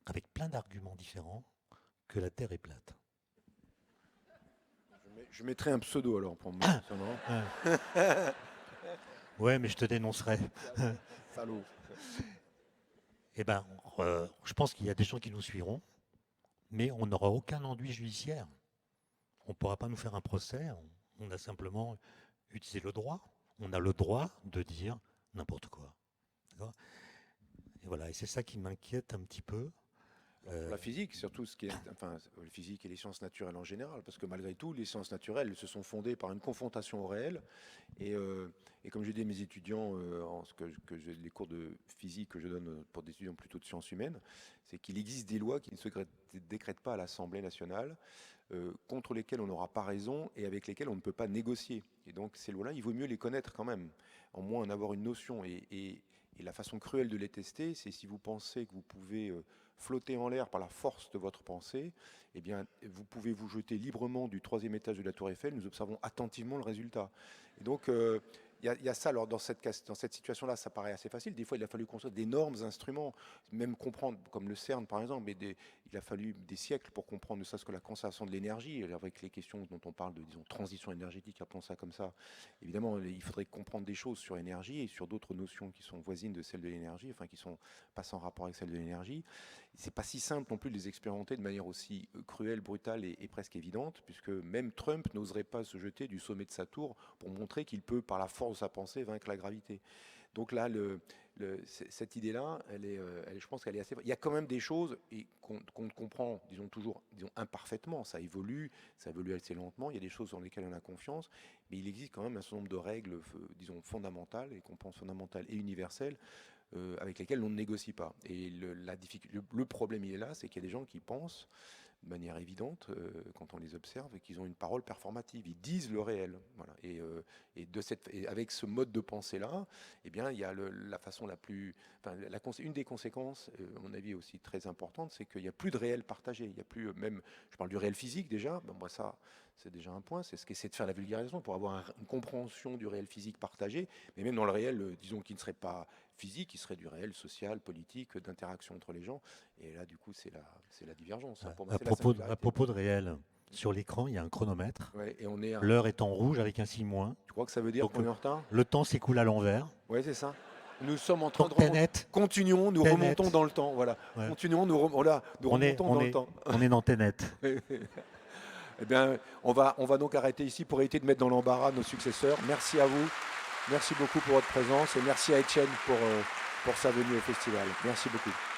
avec plein d'arguments différents, que la Terre est plate. Je mettrai un pseudo alors pour moi. Ouais, mais je te dénoncerai. Salaud. Eh ben, je pense qu'il y a des gens qui nous suivront, mais on n'aura aucun enduit judiciaire. On ne pourra pas nous faire un procès, on a simplement utiliser le droit. On a le droit de dire n'importe quoi. D'accord ? Et voilà, et c'est ça qui m'inquiète un petit peu. La physique, surtout la physique et les sciences naturelles en général, parce que malgré tout, les sciences naturelles se sont fondées par une confrontation au réel. Et comme je dis à mes étudiants, les cours de physique que je donne pour des étudiants plutôt de sciences humaines, c'est qu'il existe des lois qui ne se décrètent pas à l'Assemblée nationale, contre lesquelles on n'aura pas raison et avec lesquelles on ne peut pas négocier. Et donc ces lois-là, il vaut mieux les connaître quand même, en moins en avoir une notion. Et la façon cruelle de les tester, c'est si vous pensez que vous pouvez flotter en l'air par la force de votre pensée, eh bien, vous pouvez vous jeter librement du 3e étage de la Tour Eiffel. Nous observons attentivement le résultat. Et donc, il y a ça. Alors, dans cette situation-là, ça paraît assez facile. Des fois, il a fallu construire d'énormes instruments, même comprendre, comme le CERN, par exemple, mais il a fallu des siècles pour comprendre ne serait-ce que la conservation de l'énergie, avec les questions dont on parle de, disons, transition énergétique, appelons ça comme ça. Évidemment, il faudrait comprendre des choses sur l'énergie et sur d'autres notions qui sont voisines de celles de l'énergie, enfin, qui sont pas sans rapport avec celles de l'énergie. C'est pas si simple non plus de les expérimenter de manière aussi cruelle, brutale et presque évidente, puisque même Trump n'oserait pas se jeter du sommet de sa tour pour montrer qu'il peut, par la force de sa pensée, vaincre la gravité. Donc là, cette idée-là, je pense qu'elle est assez... Il y a quand même des choses qu'on comprend, disons imparfaitement. Ça évolue assez lentement. Il y a des choses sur lesquelles on a confiance, mais il existe quand même un certain nombre de règles, disons, fondamentales, et qu'on pense fondamentales et universelles, avec lesquelles on ne négocie pas. Et le problème, il est là, c'est qu'il y a des gens qui pensent de manière évidente, quand on les observe, qu'ils ont une parole performative. Ils disent le réel. Voilà. Et avec ce mode de pensée-là, eh bien, il y a la façon la plus... une des conséquences, à mon avis aussi très importante, c'est qu'il n'y a plus de réel partagé. Il y a plus, même, je parle du réel physique déjà, moi ça, c'est déjà un point, c'est ce qu'essaie de faire la vulgarisation pour avoir une compréhension du réel physique partagé, mais même dans le réel, disons, qui ne serait pas physique, qui serait du réel social, politique, d'interaction entre les gens. Et là, du coup, c'est la divergence. Pour moi, À propos de réel, sur l'écran, il y a un chronomètre. Ouais, et l'heure est en rouge avec un signe moins. Tu crois que ça veut dire qu'on est en retard ? Le temps s'écoule à l'envers. Oui, c'est ça. Nous sommes en train de remonter. Continuons, nous remontons dans le temps. Voilà. Ouais. Continuons, nous remontons dans le temps. On est dans Tenet. Eh bien, on va donc arrêter ici pour éviter de mettre dans l'embarras nos successeurs. Merci à vous. Merci beaucoup pour votre présence et merci à Étienne pour sa venue au festival. Merci beaucoup.